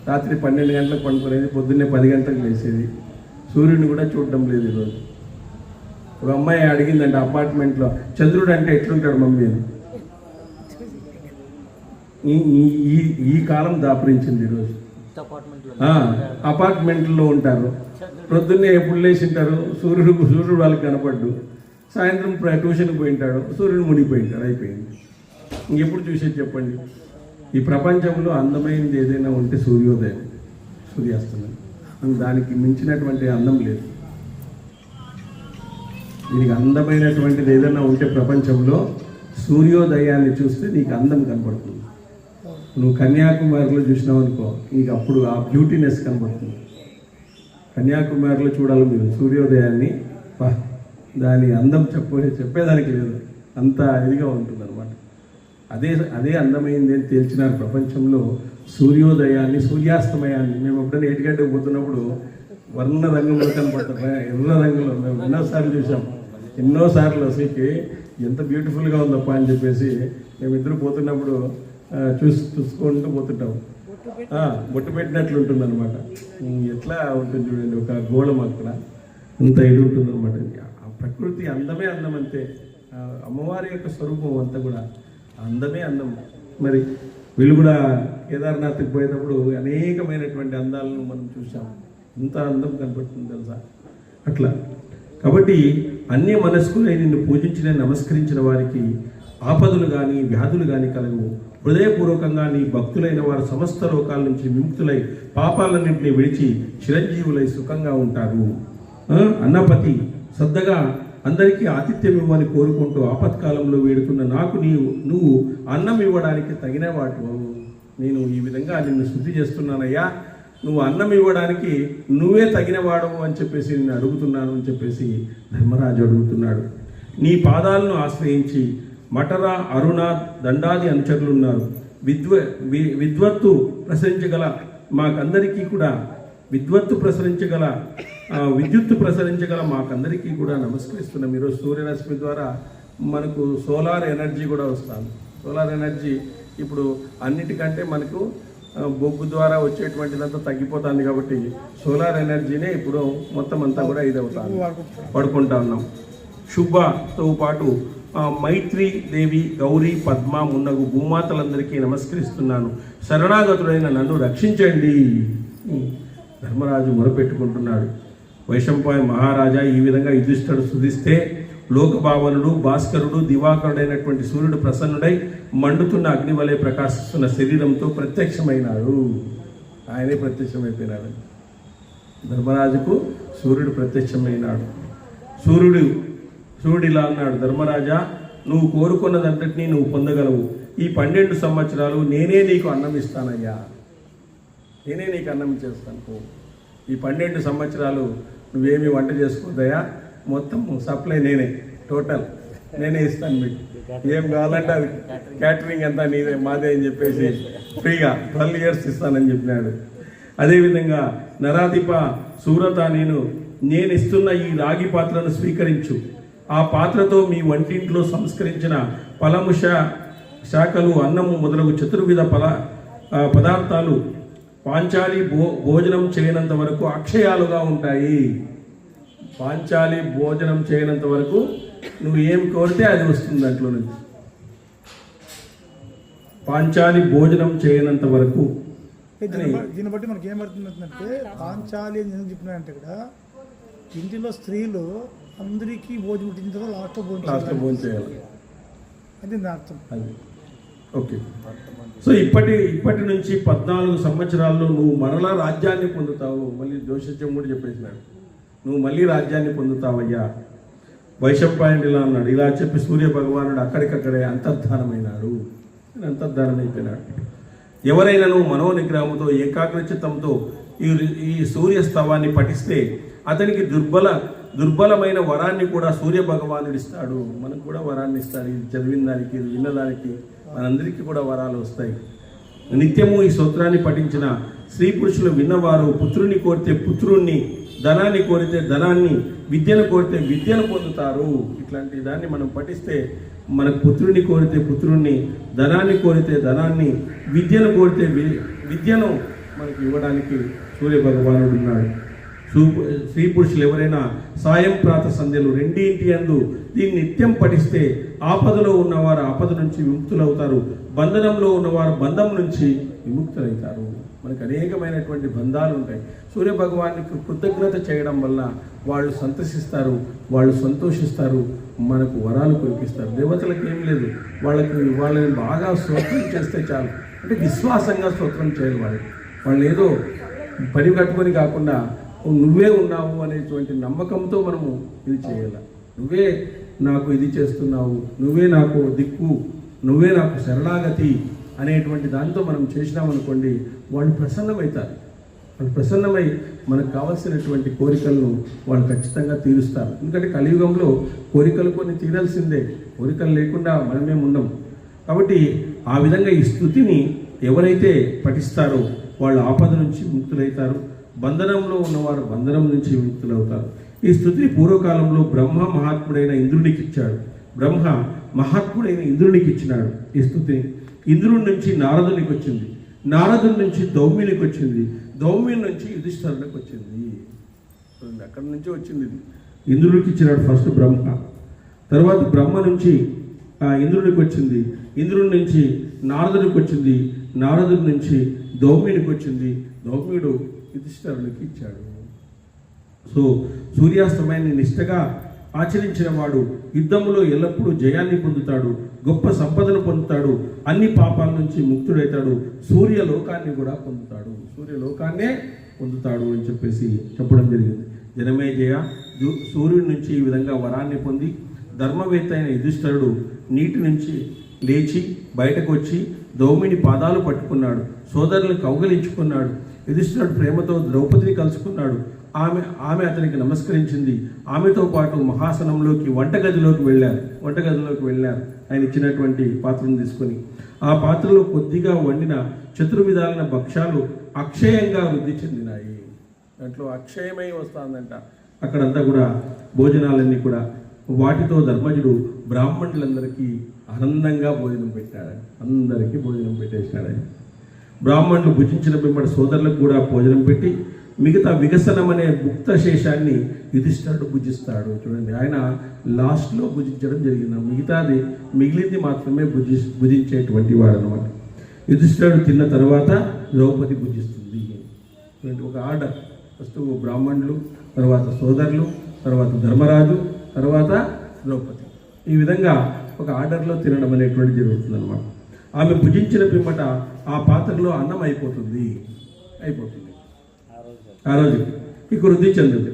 రాత్రి 12 గంటలకు పడుకునేది, పొద్దున్నే 10 గంటలకు లేసేది. సూర్యుడిని కూడా చూడడం లేదు ఈరోజు. ఒక అమ్మాయి అడిగిందంటే అపార్ట్మెంట్లో, చంద్రుడు అంటే ఎట్లుంటాడు మమ్మీ అని. ఈ కాలం దాపరించింది ఈరోజు. అపార్ట్మెంట్లో ఉంటారు, ప్రొద్దున్నే ఎప్పుడు లేచి ఉంటారు, సూర్యుడు వాళ్ళకి కనపడ్డు, సాయంత్రం ట్యూషన్కి పోయింటాడు, సూర్యుడు మునిగిపోయింటాడు, అయిపోయింది. ఇంకెప్పుడు చూసేది చెప్పండి. ఈ ప్రపంచంలో అందమైనది ఏదైనా ఉంటే సూర్యోదయం, సూర్యాస్తమయం. దానికి మించినటువంటి అందం లేదు. దీనికి అందమైనటువంటిది ఏదైనా ఉంటే ప్రపంచంలో సూర్యోదయాన్ని చూస్తే నీకు అందం కనపడుతుంది. నువ్వు కన్యాకుమారిలో చూసినావు అనుకో, నీకు అప్పుడు ఆ బ్యూటీనెస్ కనపడుతుంది. కన్యాకుమారిలో చూడాలి మీరు సూర్యోదయాన్ని, దాని అందం చెప్పేదానికి లేదు, అంత ఇదిగా ఉంటుంది అనమాట. అదే అందమైంది అని తేల్చినారు ప్రపంచంలో సూర్యోదయాన్ని, సూర్యాస్తమయాన్ని. మేము ఎప్పుడైనా ఏటిగడ్డకు పోతున్నప్పుడు వర్ణ రంగంలో కనపడతాం, ఎర్ర రంగులో. మేము ఎన్నోసార్లు చూసాం, ఎన్నోసార్లు అసలుకి ఎంత బ్యూటిఫుల్గా ఉందప్ప అని చెప్పేసి మేమిద్దరు పోతున్నప్పుడు చూసుకుంటూ పోతుంటాం. బొట్టు పెట్టినట్లు ఉంటుంది అనమాట. ఎట్లా ఉంటుంది చూడండి, ఒక గోళం అక్కడ అంత ఇది ఉంటుంది అనమాట. ఆ ప్రకృతి అందమే అందం, అంతే. అమ్మవారి యొక్క స్వరూపం అంతా కూడా అందమే అందం. మరి వీళ్ళు కూడా కేదార్నాథ్కి పోయేటప్పుడు అనేకమైనటువంటి అందాలను మనం చూసాం. ఎంత అందం కనపడుతుంది తెలుసా అట్లా. కాబట్టి అన్య మనస్కులై నిన్ను పూజించిన నమస్కరించిన వారికి ఆపదలు కానీ వ్యాధులు కానీ కలగవు. హృదయపూర్వకంగా నీ భక్తులైన వారు సమస్త లోకాల నుంచి విముక్తులై పాపాలన్నింటినీ విడిచి చిరంజీవులై సుఖంగా ఉంటారు. అన్నపతి శ్రద్ధగా అందరికీ ఆతిథ్యం ఇవ్వని కోరుకుంటూ ఆపత్కాలంలో వేడుకున్న నాకు నువ్వు అన్నం ఇవ్వడానికి తగిన వాటి. నేను ఈ విధంగా నిన్ను శుద్ధి చేస్తున్నానయ్యా, నువ్వు అన్నం ఇవ్వడానికి నువ్వే తగినవాడవు అని చెప్పేసి నిన్ను అడుగుతున్నాను అని చెప్పేసి ధర్మరాజు అడుగుతున్నాడు. నీ పాదాలను ఆశ్రయించి మటర అరుణ దండాది అనుచరులు ఉన్నారు. విద్వత్తు ప్రసరించగల మాకందరికీ కూడా విద్యుత్తు ప్రసరించగల మాకందరికీ కూడా నమస్కరిస్తున్నాం. ఈరోజు సూర్యరశ్మి ద్వారా మనకు సోలార్ ఎనర్జీ కూడా వస్తుంది. సోలార్ ఎనర్జీ ఇప్పుడు అన్నిటికంటే మనకు బొగ్గు ద్వారా వచ్చేటువంటిదంతా తగ్గిపోతుంది. కాబట్టి సోలార్ ఎనర్జీనే ఇప్పుడు మొత్తం అంతా కూడా ఇదవుతుంది, పడుకుంటా ఉన్నాం. శుభతో పాటు మైత్రి దేవి, గౌరీ, పద్మ మున్నగు భూమాతలందరికీ నమస్కరిస్తున్నాను. శరణాగతుడైన నన్ను రక్షించండి. ధర్మరాజు మొరపెట్టుకుంటున్నాడు. వైశంపాయ మహారాజా ఈ విధంగా యుధిష్ఠుడు స్తుతిస్తే లోకభావనుడు, భాస్కరుడు, దివాకరుడైనటువంటి సూర్యుడు ప్రసన్నుడై మండుతున్న అగ్ని వలె ప్రకాశిస్తున్న శరీరంతో ప్రత్యక్షమైనాడు. ఆయనే ప్రత్యక్షమైపోయినాడు. ధర్మరాజుకు సూర్యుడు ప్రత్యక్షమైనాడు. సూర్యుడు ఇలా అన్నాడు, ధర్మరాజా నువ్వు కోరుకున్నదంతటినీ నువ్వు పొందగలవు. ఈ 12 సంవత్సరాలు నేనే నీకు అన్నం ఇస్తానయ్యా, నేనే నీకు అన్నం చేస్తాను. ఈ 12 సంవత్సరాలు నువ్వేమీ వంట చేసుకోదయ్యా, మొత్తం సప్లై నేనే, టోటల్ నేనే ఇస్తాను. మీకు ఏం కావాలంటే అది క్యాటరింగ్ అంతా నీదే, మాదే అని చెప్పేసి ఫ్రీగా 12 years ఇస్తానని చెప్పినాడు. అదేవిధంగా నరాధిప సూరత నేను ఇస్తున్న ఈ రాగి పాత్రను స్వీకరించు. ఆ పాత్రతో మీ వంటింట్లో సంస్కరించిన ఫలము శాఖలు అన్నము మొదలగు చతుర్విధ పదార్థాలు పాంచాలి భోజనం చేయనంత వరకు అక్షయాలుగా ఉంటాయి. పాంచాలి భోజనం చేయనంత వరకు నువ్వు ఏం కోరితే అది వస్తుంది దాంట్లో నుంచి. పాంచాలి భోజనం చేయనంత వరకు. దీన్ని బట్టి మనకి ఏమవుతుందంటే పాంచాలి అని ఎందుకు చెప్పినారంటే ఇక్కడ ఇంటిలో స్త్రీలు అందరికీ భోజనం పెట్టిన తర్వాత లాస్ట్లో భోజనం చేయాలి. అది నా అర్థం. అది ఓకే. సో ఇప్పటి నుంచి 14 సంవత్సరాల్లో నువ్వు మరలా రాజ్యాన్ని పొందుతావు. మళ్ళీ జోషత్యం కూడా చెప్పేసినాడు, నువ్వు మళ్ళీ రాజ్యాన్ని పొందుతావయ్యా. వైశంపాయనుడు ఇలా అన్నాడు. ఇలా చెప్పి సూర్య భగవానుడు అక్కడికక్కడే అంతర్ధానమైనాడు. అంతర్ధానమైపోయినాడు. ఎవరైనా నువ్వు మనోనిగ్రహంతో ఏకాగ్రచిత్తంతో ఈ సూర్యస్తవాన్ని పఠిస్తే అతనికి దుర్బలమైన వరాన్ని కూడా సూర్య భగవానుడు ఇస్తాడు. మనకు కూడా వరాన్ని ఇస్తాడు. ఇది చదివిన దానికి, ఇది విన్నదానికి మనందరికీ కూడా వరాలు వస్తాయి. నిత్యము ఈ స్తోత్రాన్ని పఠించిన స్త్రీ పురుషులు విన్నవారు పుత్రుని కోరితే పుత్రుణ్ణి, ధనాన్ని కోరితే ధనాన్ని, విద్యను కోరితే విద్యను పొందుతారు. ఇట్లాంటి దాన్ని మనం పఠిస్తే మనకు పుత్రుని కోరితే పుత్రుణ్ణి, ధనాన్ని కోరితే ధనాన్ని, విద్యను కోరితే విద్యను మనకు ఇవ్వడానికి సూర్య భగవానుడు ఉన్నాడు. స్త్రీ పురుషులు ఎవరైనా సాయం ప్రాత సంధ్యలు రెండింటి యందు దీన్ని నిత్యం పఠిస్తే ఆపదలో ఉన్నవారు ఆపద నుంచి విముక్తులవుతారు, బంధనంలో ఉన్నవారు బంధం నుంచి విముక్తులవుతారు. మనకు అనేకమైనటువంటి బంధాలు ఉంటాయి. సూర్య భగవానికి కృతజ్ఞత చేయడం వల్ల వాళ్ళు సంతసిస్తారు, వాళ్ళు సంతోషిస్తారు, మనకు వరాలు కురిపిస్తారు. దేవతలకు ఏం లేదు, వాళ్ళని బాగా స్తోత్రం చేస్తే చాలు. అంటే విశ్వాసంగా స్తోత్రం చేయాలి. వాళ్ళు ఏదో పని కట్టుకొని కాకుండా నువ్వే ఉన్నావు అనేటువంటి నమ్మకంతో మనము ఇది చేయాలి. నువ్వే నాకు ఇది చేస్తున్నావు, నువ్వే నాకు దిక్కు, నువ్వే నాకు శరణాగతి అనేటువంటి దాంతో మనం చేసినామనుకోండి, వాళ్ళు ప్రసన్నమవుతారు. వాళ్ళు ప్రసన్నమై మనకు కావాల్సినటువంటి కోరికలను వాళ్ళు ఖచ్చితంగా తీరుస్తారు. ఎందుకంటే కలియుగంలో కోరికలు కొన్ని తీరాల్సిందే, కోరికలు లేకుండా మనమే ఉండం. కాబట్టి ఆ విధంగా ఈ స్తుతిని ఎవరైతే పఠిస్తారో వాళ్ళు ఆపద నుంచి ముక్తులవుతారు, బంధనంలో ఉన్నవారు బంధనం నుంచి విముక్తులవుతారు. ఈ స్తుతిని పూర్వకాలంలో బ్రహ్మ మహాత్ముడైన ఇంద్రునికి ఇచ్చాడు. బ్రహ్మ మహాత్ముడైన ఇంద్రునికి ఇచ్చినాడు ఈ స్తుతిని. ఇంద్రుడి నుంచి నారదునికి వచ్చింది, నారదుడి నుంచి దౌమ్యునికి వచ్చింది, దౌమ్యుని నుంచి యుధిష్ఠిరునికి వచ్చింది. అక్కడి నుంచి వచ్చింది. ఇది ఇంద్రుడికి ఇచ్చినాడు ఫస్ట్ బ్రహ్మ. తర్వాత బ్రహ్మ నుంచి ఇంద్రుడికి వచ్చింది, ఇంద్రుడి నుంచి నారదుడికి వచ్చింది, నారదుడి నుంచి దౌమ్యునికి వచ్చింది, దౌమ్యుడు యుధిష్ఠిరునికి ఇచ్చాడు. సో సూర్యాస్తమయాన్ని నిష్ఠగా ఆచరించిన వాడు యుద్ధంలో ఎల్లప్పుడూ జయాన్ని పొందుతాడు, గొప్ప సంపదను పొందుతాడు, అన్ని పాపాల నుంచి ముక్తుడవుతాడు, సూర్యలోకాన్ని కూడా పొందుతాడు, సూర్యలోకాన్నే పొందుతాడు అని చెప్పేసి చెప్పడం జరిగింది. జనమేజయ సూర్యుడి నుంచి ఈ విధంగా వరాన్ని పొంది ధర్మవేత్త అయిన యుధిష్ఠిరుడు నీటి నుంచి లేచి బయటకు వచ్చి దౌమిని పాదాలు పట్టుకున్నాడు, సోదరులను కౌగలించుకున్నాడు. యుధిష్ఠిరుడు ప్రేమతో ద్రౌపదిని కలుసుకున్నాడు. ఆమె అతనికి నమస్కరించింది. ఆమెతో పాటు మహాసనంలోకి వంటగదిలోకి వెళ్ళారు ఆయన ఇచ్చినటువంటి పాత్రను తీసుకొని. ఆ పాత్రలో కొద్దిగా వండిన చతుర్విధాలైన భక్ష్యాలు అక్షయంగా వృద్ధి చెందినాయి. దాంట్లో అక్షయమై వస్తుందంట. అక్కడంతా కూడా భోజనాలన్నీ కూడా వాటితో ధర్మజుడు బ్రాహ్మణులందరికీ ఆనందంగా భోజనం పెట్టాడు. అందరికీ భోజనం పెట్టేసినాడు ఆయన. బ్రాహ్మణులు భుజించిన పిమ్మటి సోదరులకు కూడా భోజనం పెట్టి మిగతా వికసనం అనే ముక్త శేషాన్ని యుధిష్ఠిరుడు భుజిస్తాడు. చూడండి, ఆయన లాస్ట్లో భుజించడం జరిగింది. మిగిలింది మాత్రమే భుజించేటువంటి వాడు అనమాట. యుధిష్ఠిరుడు తిన్న తర్వాత ద్రౌపది భుజిస్తుంది. ఒక ఆర్డర్, ఫస్ట్ బ్రాహ్మణులు, తర్వాత సోదరులు, తర్వాత ధర్మరాజు, తర్వాత ద్రౌపది. ఈ విధంగా ఒక ఆర్డర్లో తినడం అనేటువంటి జరుగుతుంది అనమాట. ఆమె భుజించిన పిమ్మట ఆ పాత్రలో అన్నం అయిపోతుంది. ఆ రోజు ఇక వృద్ధి చెందుతుంది.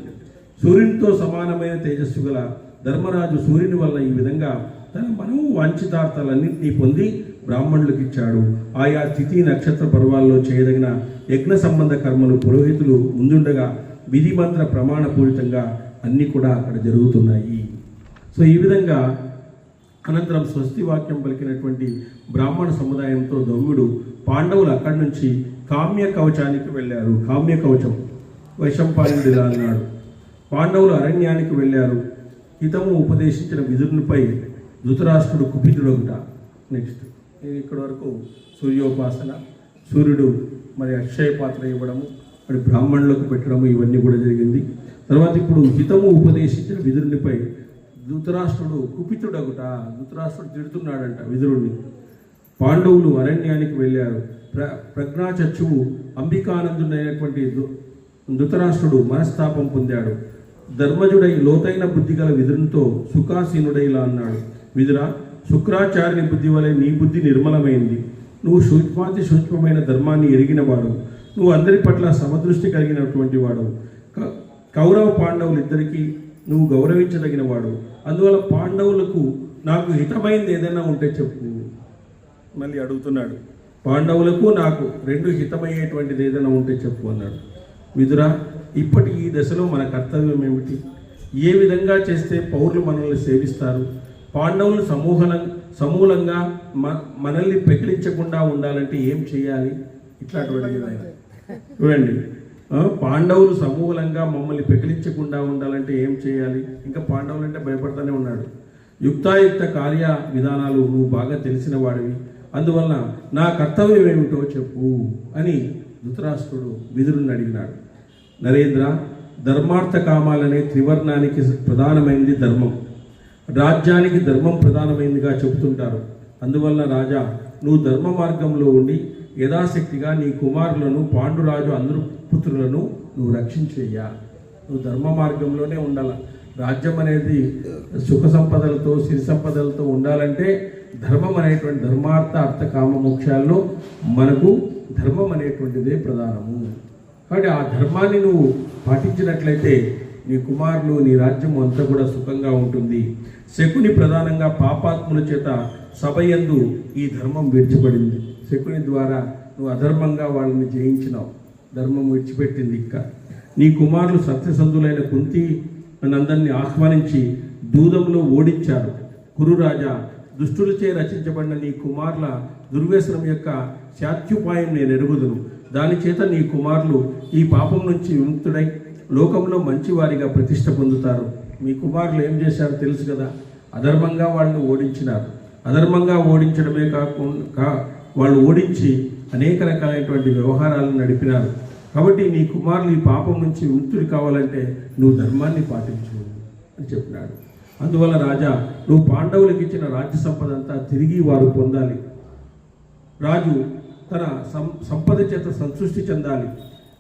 సూర్యునితో సమానమైన తేజస్సు గల ధర్మరాజు సూర్యుని వల్ల ఈ విధంగా తన మనము వాంఛితార్థాలన్నింటినీ పొంది బ్రాహ్మణులకు ఇచ్చాడు. ఆయా తిథి నక్షత్ర పర్వాల్లో చేయదగిన యజ్ఞ సంబంధ కర్మలు పురోహితులు ముందుండగా విధి మంత్ర ప్రమాణపూరితంగా అన్నీ కూడా అక్కడ జరుగుతున్నాయి. సో ఈ విధంగా అనంతరం స్వస్తి వాక్యం పలికినటువంటి బ్రాహ్మణ సముదాయంతో దౌమ్యుడు పాండవులు అక్కడి నుంచి కామ్య కవచానికి వెళ్ళారు. కామ్య కవచం వైశంపాయనుడు ఇలా అన్నాడు. పాండవులు అరణ్యానికి వెళ్ళారు. హితము ఉపదేశించిన విదురునిపై ధృతరాష్ట్రుడు కుపితుడొకట. నెక్స్ట్ ఇక్కడి వరకు సూర్యోపాసన, సూర్యుడు మరి అక్షయ పాత్ర ఇవ్వడము, మరి బ్రాహ్మణులకు పెట్టడము, ఇవన్నీ కూడా జరిగింది. తర్వాత ఇప్పుడు హితము ఉపదేశించిన విదురునిపై ధృతరాష్ట్రుడు కుపితుడొకట. ధృతరాష్ట్రుడు తిడుతున్నాడంట విదురుణ్ణి. పాండవులు అరణ్యానికి వెళ్ళారు. ప్రజ్ఞాచక్షువు అంబికానందుడైనటువంటి ధృతరాష్ట్రుడు మనస్తాపం పొందాడు. ధర్మజుడై లోతైన బుద్ధి గల విదురునితో సుఖాసీనుడై ఇలా అన్నాడు. విదురా, శుక్రాచార్యుని బుద్ధి వలె నీ బుద్ధి నిర్మలమైంది. నువ్వు సూక్ష్మాతి సూక్ష్మమైన ధర్మాన్ని ఎరిగినవాడు. నువ్వు అందరి పట్ల సమదృష్టి కలిగినటువంటి వాడు. కౌరవ పాండవులు ఇద్దరికీ నువ్వు గౌరవించదగిన వాడు. అందువల్ల పాండవులకు నాకు హితమైంది ఏదైనా ఉంటే చెప్పు. మళ్ళీ అడుగుతున్నాడు, పాండవులకు నాకు రెండు హితమయ్యేటువంటిది ఏదైనా ఉంటే చెప్పు అన్నాడు. విదురా, ఇప్పటి ఈ దశలో మన కర్తవ్యం ఏమిటి? ఏ విధంగా చేస్తే పౌరులు మనల్ని సేవిస్తారు? పాండవులు సమూలంగా మనల్ని పెకిలించకుండా ఉండాలంటే ఏం చేయాలి? ఇట్లాంటివి చూడండి, పాండవులు సమూలంగా మమ్మల్ని పెకిలించకుండా ఉండాలంటే ఏం చేయాలి? ఇంకా పాండవులు అంటే భయపడతానే ఉన్నాడు. యుక్తాయుక్త కార్య విధానాలు నువ్వు బాగా తెలిసిన వాడివి, అందువలన నా కర్తవ్యం ఏమిటో చెప్పు అని ధృతరాష్ట్రుడు విదురుని అడిగినాడు. నరేంద్ర, ధర్మార్థ కామాలనే త్రివర్ణానికి ప్రధానమైనది ధర్మం. రాజ్యానికి ధర్మం ప్రధానమైనదిగా చెబుతుంటారు. అందువలన రాజా, నువ్వు ధర్మ మార్గంలో ఉండి యథాశక్తిగా నీ కుమారులను, పాండురాజు అందరు పుత్రులను నువ్వు రక్షించేయ్యా. నువ్వు ధర్మ మార్గంలోనే ఉండాల. రాజ్యం అనేది సుఖ సంపదలతో, సిరి సంపదలతో ఉండాలంటే ధర్మం అనేటువంటి ధర్మార్థ అర్థ కామ మోక్షాల్లో మనకు ధర్మం అనేటువంటిదే ప్రధానము. కాబట్టి ఆ ధర్మాన్ని నువ్వు పాటించినట్లయితే నీ కుమారులు, నీ రాజ్యం అంతా కూడా సుఖంగా ఉంటుంది. శకుని ప్రధానంగా పాపాత్ముల చేత సభయందు ఈ ధర్మం విడిచిపడింది. శకుని ద్వారా నువ్వు అధర్మంగా వాళ్ళని జయించినావు, ధర్మం విడిచిపెట్టింది. ఇంకా నీ కుమారులు సత్యసంధులైన కుంతి నందరిని ఆహ్వానించి దూదంలో ఓడించారు. కురురాజా, దుష్టులచే రచించబడిన నీ కుమారుల దుర్వ్యసనం యొక్క శాత్యుపాయం నేను ఎరుగుదును. దాని చేత నీ కుమారులు ఈ పాపం నుంచి విముక్తుడై లోకంలో మంచివారిగా ప్రతిష్ట పొందుతారు. మీ కుమారులు ఏం చేశారో తెలుసు కదా, అధర్మంగా వాళ్ళని ఓడించినారు. అధర్మంగా ఓడించడమే కాకుండా వాళ్ళు ఓడించి అనేక రకాలైనటువంటి వ్యవహారాలను నడిపినారు. కాబట్టి నీ కుమారులు ఈ పాపం నుంచి విముక్తుడి కావాలంటే నువ్వు ధర్మాన్ని పాటించు అని చెప్పినాడు. అందువల్ల రాజా, నువ్వు పాండవులకు ఇచ్చిన రాజ్య సంపద అంతా తిరిగి వారు పొందాలి. రాజు తన సంపద చేత సంతృష్టి చెందాలి.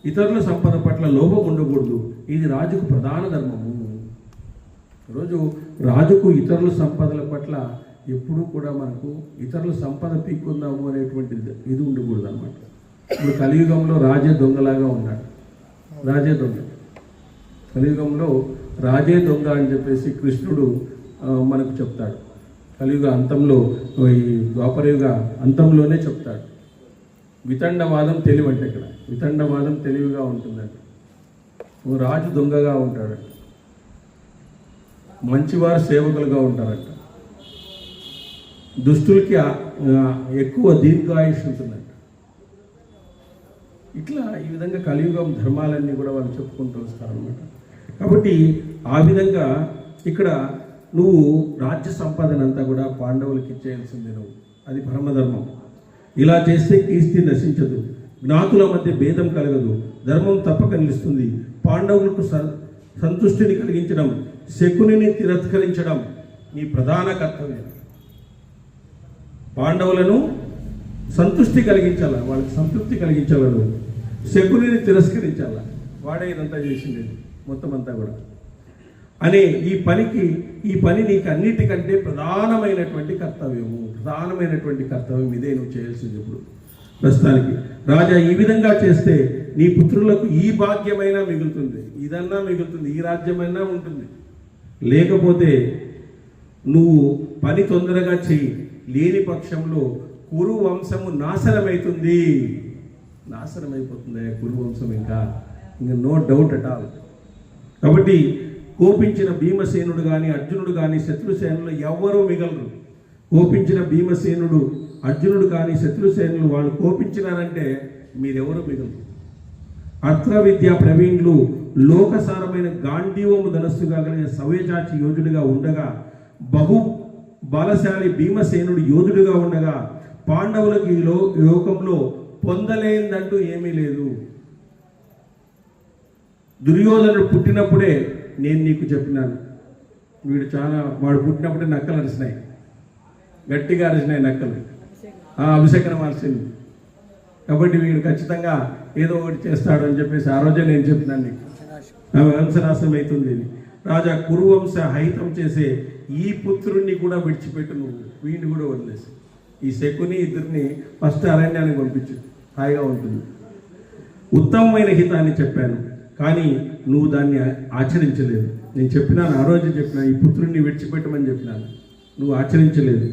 ఇతరుల సంపద పట్ల లోభం ఉండకూడదు. ఇది రాజుకు ప్రధాన ధర్మము. ఈరోజు రాజుకు ఇతరుల సంపదల పట్ల ఎప్పుడూ కూడా మనకు ఇతరుల సంపద పీక్కుందాము అనేటువంటి ఇది ఉండకూడదు అన్నమాట. ఇప్పుడు కలియుగంలో రాజే దొంగలాగా ఉన్నాడు. రాజే దొంగ, కలియుగంలో రాజే దొంగ అని చెప్పేసి కృష్ణుడు మనకు చెప్తాడు. కలియుగ అంతంలో, ఈ ద్వాపరయుగ అంతంలోనే చెప్తాడు. వితండవాదం తెలివంటే, ఇక్కడ వితండవాదం తెలివిగా ఉంటుందంట. రాజు దొంగగా ఉంటాడంట, మంచివారు సేవకులుగా ఉంటారంట, దుష్టులకి ఎక్కువ దీర్ఘాయుష్ ఉంటుందంట. ఇట్లా ఈ విధంగా కలియుగం ధర్మాలన్నీ కూడా వాళ్ళు చెప్పుకుంటూ వస్తారనమాట. కాబట్టి ఆ విధంగా ఇక్కడ నువ్వు రాజ్య సంపాదనంతా కూడా పాండవులకి ఇచ్చేయాల్సిందే నువ్వు. అది పరమధర్మం. ఇలా చేస్తే కీర్తి నశించదు, జ్ఞాతుల మధ్య భేదం కలగదు, ధర్మం తప్పక నిలుస్తుంది. పాండవులకు సంతుష్టిని కలిగించడం, శకునిని తిరస్కరించడం నీ ప్రధాన కర్తవ్యం. పాండవులను సంతృష్టి కలిగించాల, వాళ్ళకి సంతృప్తి కలిగించాలను. శకునిని తిరస్కరించాల, వాడే ఇదంతా చేసింది మొత్తం అంతా కూడా అనే ఈ పని నీకు అన్నిటికంటే ప్రధానమైనటువంటి కర్తవ్యం ఇదే నువ్వు చేయాల్సింది. ఇప్పుడు ప్రస్తుతానికి రాజా, ఈ విధంగా చేస్తే నీ పుత్రులకు ఈ భాగ్యమైనా మిగులుతుంది, ఇదన్నా మిగులుతుంది, ఈ రాజ్యమైనా ఉంటుంది. లేకపోతే నువ్వు పని తొందరగా చెయ్యి, లేని పక్షంలో కురు వంశము నాశనమైపోతుంది కురు వంశం. ఇంకా నో డౌట్ అట్ ఆల్. కాబట్టి కోపించిన భీమసేనుడు కానీ అర్జునుడు కానీ శత్రుసేనులు ఎవ్వరూ మిగలరు. కోపించిన భీమసేనుడు, అర్జునుడు కానీ శత్రుసేనులు వాళ్ళు కోపించినారంటే మీరెవరు మిగులు. అస్త్ర విద్యా ప్రవీణులు లోకసారమైన గాంధీవము ధనస్సుగా కలిగిన సవ్యచాచి యోధుడిగా ఉండగా, బహు బలశాలి భీమసేనుడు యోధుడిగా ఉండగా, పాండవులకు ఈ లోకంలో పొందలేదంటూ ఏమీ లేదు. దుర్యోధనుడు పుట్టినప్పుడే నేను నీకు చెప్పినాను, వాడు పుట్టినప్పుడే నక్కలు అరిసినాయి, గట్టిగా అరిసినాయి నక్కలు, అభిషేకం అరిసింది. కాబట్టి వీడు ఖచ్చితంగా ఏదో ఒకటి చేస్తాడు అని చెప్పేసి ఆ రోజే నేను చెప్పినాను నీకు, వంశనాశనం అవుతుంది. రాజా కురువంశ హైతం చేసే ఈ పుత్రుణ్ణి కూడా విడిచిపెట్టు, నువ్వు వీడిని కూడా వదిలేసి ఈ శకుని ఇద్దరిని ఫస్ట్ అరణ్యానికి పంపించు, హాయిగా ఉంటుంది. ఉత్తమమైన హితాన్ని చెప్పాను, కానీ నువ్వు దాన్ని ఆచరించలేదు. నేను చెప్పినాను, ఆ రోజు చెప్పినాను, ఈ పుత్రుణ్ణి విడిచిపెట్టమని చెప్పినాను, నువ్వు ఆచరించలేదు.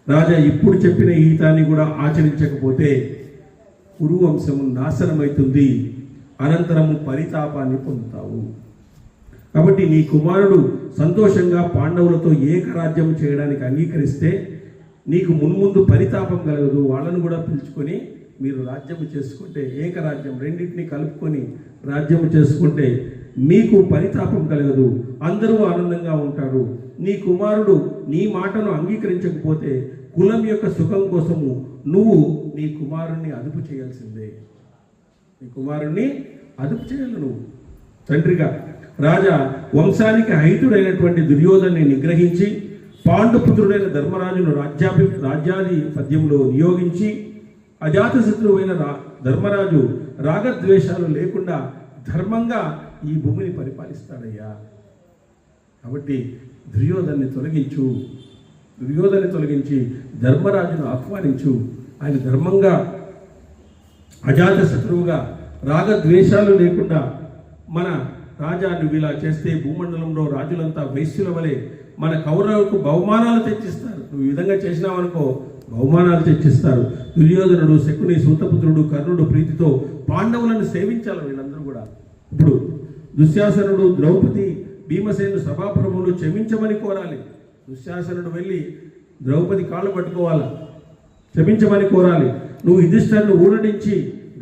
రాజా ఇప్పుడు చెప్పిన ఈ హితాన్ని కూడా ఆచరించకపోతే కురువంశము నాశనమవుతుంది, అనంతరము పరితాపాన్ని పొందుతావు. కాబట్టి నీ కుమారుడు సంతోషంగా పాండవులతో ఏకరాజ్యం చేయడానికి అంగీకరిస్తే నీకు మున్ముందు పరితాపం కలగదు. వాళ్ళను కూడా పిలుచుకొని మీరు రాజ్యము చేసుకుంటే, ఏకరాజ్యం రెండింటినీ కలుపుకొని రాజ్యము చేసుకుంటే మీకు పరితాపం కలగదు, అందరూ ఆనందంగా ఉంటారు. నీ కుమారుడు నీ మాటను అంగీకరించకపోతే కులం యొక్క సుఖం కోసము నువ్వు నీ కుమారుణ్ణి అదుపు చేయాల్సిందే. నీ కుమారుణ్ణి అదుపు చేయాలి నువ్వు తండ్రిగా. రాజా వంశానికి హైతుడైనటువంటి దుర్యోధన్ని నిగ్రహించి పాండుపుత్రుడైన ధర్మరాజును రాజ్యాధిపత్యంలో నియోగించి అజాతశత్రువైన ధర్మరాజు రాగద్వేషాలు లేకుండా ధర్మంగా ఈ భూమిని పరిపాలిస్తాడయ్యా. కాబట్టి దుర్యోధన్ని తొలగించి ధర్మరాజును ఆహ్వానించు. ఆయన ధర్మంగా అజాతశత్రువుగా రాగద్వేషాలు లేకుండా మన రాజా నువ్వు ఇలా చేస్తే భూమండలంలో రాజులంతా వైశ్యుల వలె మన కౌరవులకు బహుమానాలు తెచ్చిస్తారు. నువ్వు ఈ విధంగా చేసినావనుకో బహుమానాలు తెచ్చిస్తారు. దుర్యోధనుడు, శకుని, సూతపుత్రుడు, కర్ణుడు ప్రీతితో పాండవులను సేవించాలి వీళ్ళందరూ కూడా. ఇప్పుడు దుశ్శాసనుడు, ద్రౌపది, భీమసేను సభాప్రభువులు క్షమించమని కోరాలి. దుశ్శాసనుడు వెళ్ళి ద్రౌపది కాళ్ళు పట్టుకోవాలా, క్షమించమని కోరాలి. నువ్వు యుధిష్ఠిరుని ఊరడించి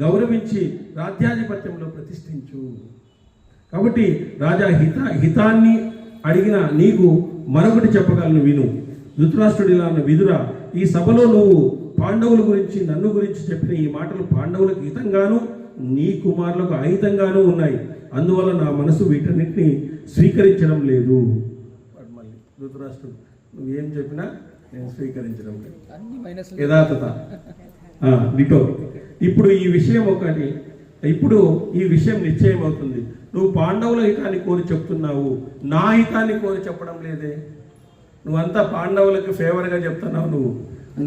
గౌరవించి రాజ్యాధిపత్యంలో ప్రతిష్ఠించు. కాబట్టి రాజా హితాన్ని అడిగిన నీకు మరొకటి చెప్పగలను, విను. ధృతరాష్ట్రుడు ఇలా అన్న, విదురా, ఈ సభలో నువ్వు పాండవుల గురించి నన్ను గురించి చెప్పిన ఈ మాటలు పాండవులకు హితంగాను నీ కుమారులకు అహితంగాను ఉన్నాయి. అందువల్ల నా మనసు వీటన్నిటిని స్వీకరించడం లేదు. మళ్ళీ ధృతరాష్ట్రుడు, నువ్వేం చెప్పినా నేను స్వీకరించడం లేదు, యథాతథ డిటో. ఇప్పుడు ఈ విషయం నిశ్చయం అవుతుంది. నువ్వు పాండవుల హితాన్ని కోరి చెప్తున్నావు, నా హితాన్ని కోరి చెప్పడం లేదే. నువ్వంతా పాండవులకు ఫేవర్గా చెప్తున్నావు, నువ్వు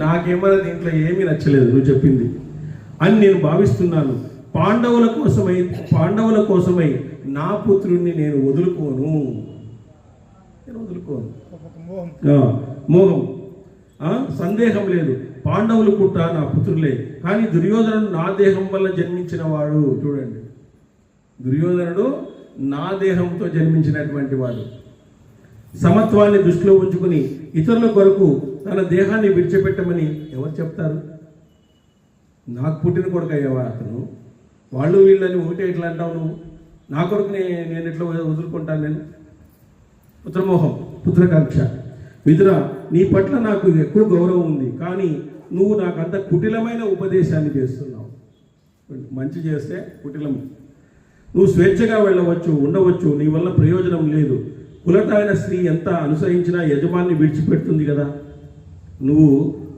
నాకేమైనా దీంట్లో ఏమీ నచ్చలేదు నువ్వు చెప్పింది అని నేను భావిస్తున్నాను. పాండవుల కోసమై నా పుత్రుణ్ణి నేను వదులుకోను. మోహం సందేహం లేదు. పాండవులు కుట్ట నా పుత్రులే, కానీ దుర్యోధనుడు నా దేహం వల్ల జన్మించిన వాడు. చూడండి, దుర్యోధనుడు నా దేహంతో జన్మించినటువంటి వాడు. సమత్వాన్ని దృష్టిలో ఉంచుకుని ఇతరుల కొరకు తన దేహాన్ని విడిచిపెట్టమని ఎవరు చెప్తారు? నాకు పుట్టిన కొడుకు అయ్యావా అతను? వాళ్ళు వీళ్ళని ఒకటే ఎట్లా అంటావు నువ్వు? నా కొడుకుని నేను ఎట్లా వదులుకుంటాను? నేను పుత్రమోహం, పుత్రకాంక్ష. విదురా, నీ పట్ల నాకు ఎక్కువ గౌరవం ఉంది, కానీ నువ్వు నాకంత కుటిలమైన ఉపదేశాన్ని చేస్తున్నావు. మంచి చేస్తే కుటిలం. నువ్వు స్వేచ్ఛగా వెళ్ళవచ్చు, ఉండవచ్చు, నీ వల్ల ప్రయోజనం లేదు. కులటాయన స్త్రీ ఎంత అనుసరించినా యజమాన్ని విడిచిపెడుతుంది కదా. నువ్వు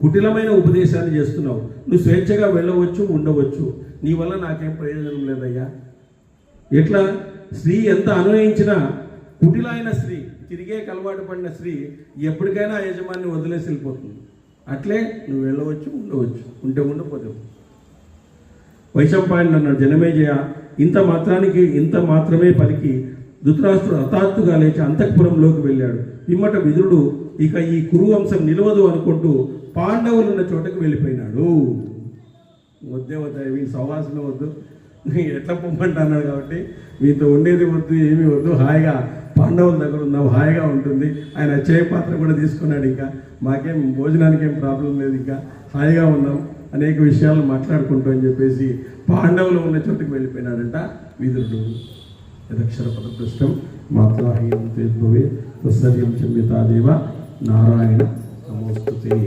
కుటిలమైన ఉపదేశాన్ని చేస్తున్నావు. నువ్వు స్వేచ్ఛగా వెళ్ళవచ్చు, ఉండవచ్చు, నీ వల్ల నాకేం ప్రయోజనం లేదయ్యా. ఎట్లా? స్త్రీ ఎంత అనునయించినా కుటిలైన స్త్రీ, తిరిగే అలవాటు పడిన స్త్రీ ఎప్పటికైనా యజమాన్ని వదిలేసి వెళ్ళిపోతుంది. అట్లే నువ్వు వెళ్ళవచ్చు, ఉండవచ్చు, ఉంటే ఉండపోతావు. వైశంపాయనుడు అన్నాడు, జనమేజయ, ఇంత మాత్రమే పలికి ధృతరాష్ట్రుడు హఠాత్తుగా లేచి అంతఃపురంలోకి వెళ్ళాడు. పిమ్మట విదురుడు ఇక ఈ కురువంశం నిలవదు అనుకుంటూ పాండవులున్న చోటకు వెళ్ళిపోయినాడు. వద్దే వీళ్ళు సహవాసమే వద్దు, ఎట్లా పొమ్మంట అన్నాడు. కాబట్టి మీతో ఉండేది వద్దు, ఏమీ వద్దు, హాయిగా పాండవుల దగ్గర ఉన్నాం, హాయిగా ఉంటుంది. ఆయన చేయ పాత్ర కూడా తీసుకున్నాడు. ఇంకా మాకేం భోజనానికి ఏం ప్రాబ్లం లేదు, ఇంకా హాయిగా ఉన్నాం అనేక విషయాలు మాట్లాడుకుంటూ అని చెప్పేసి పాండవులు ఉన్న చోటుకి వెళ్ళిపోయినాడంట విదురుడు. యదక్షర పదపృష్టం మాత్రాహీనం తేద్భవే తత్సర్యం క్షమ్యతాదేవ నారాయణ నమోస్తుతే.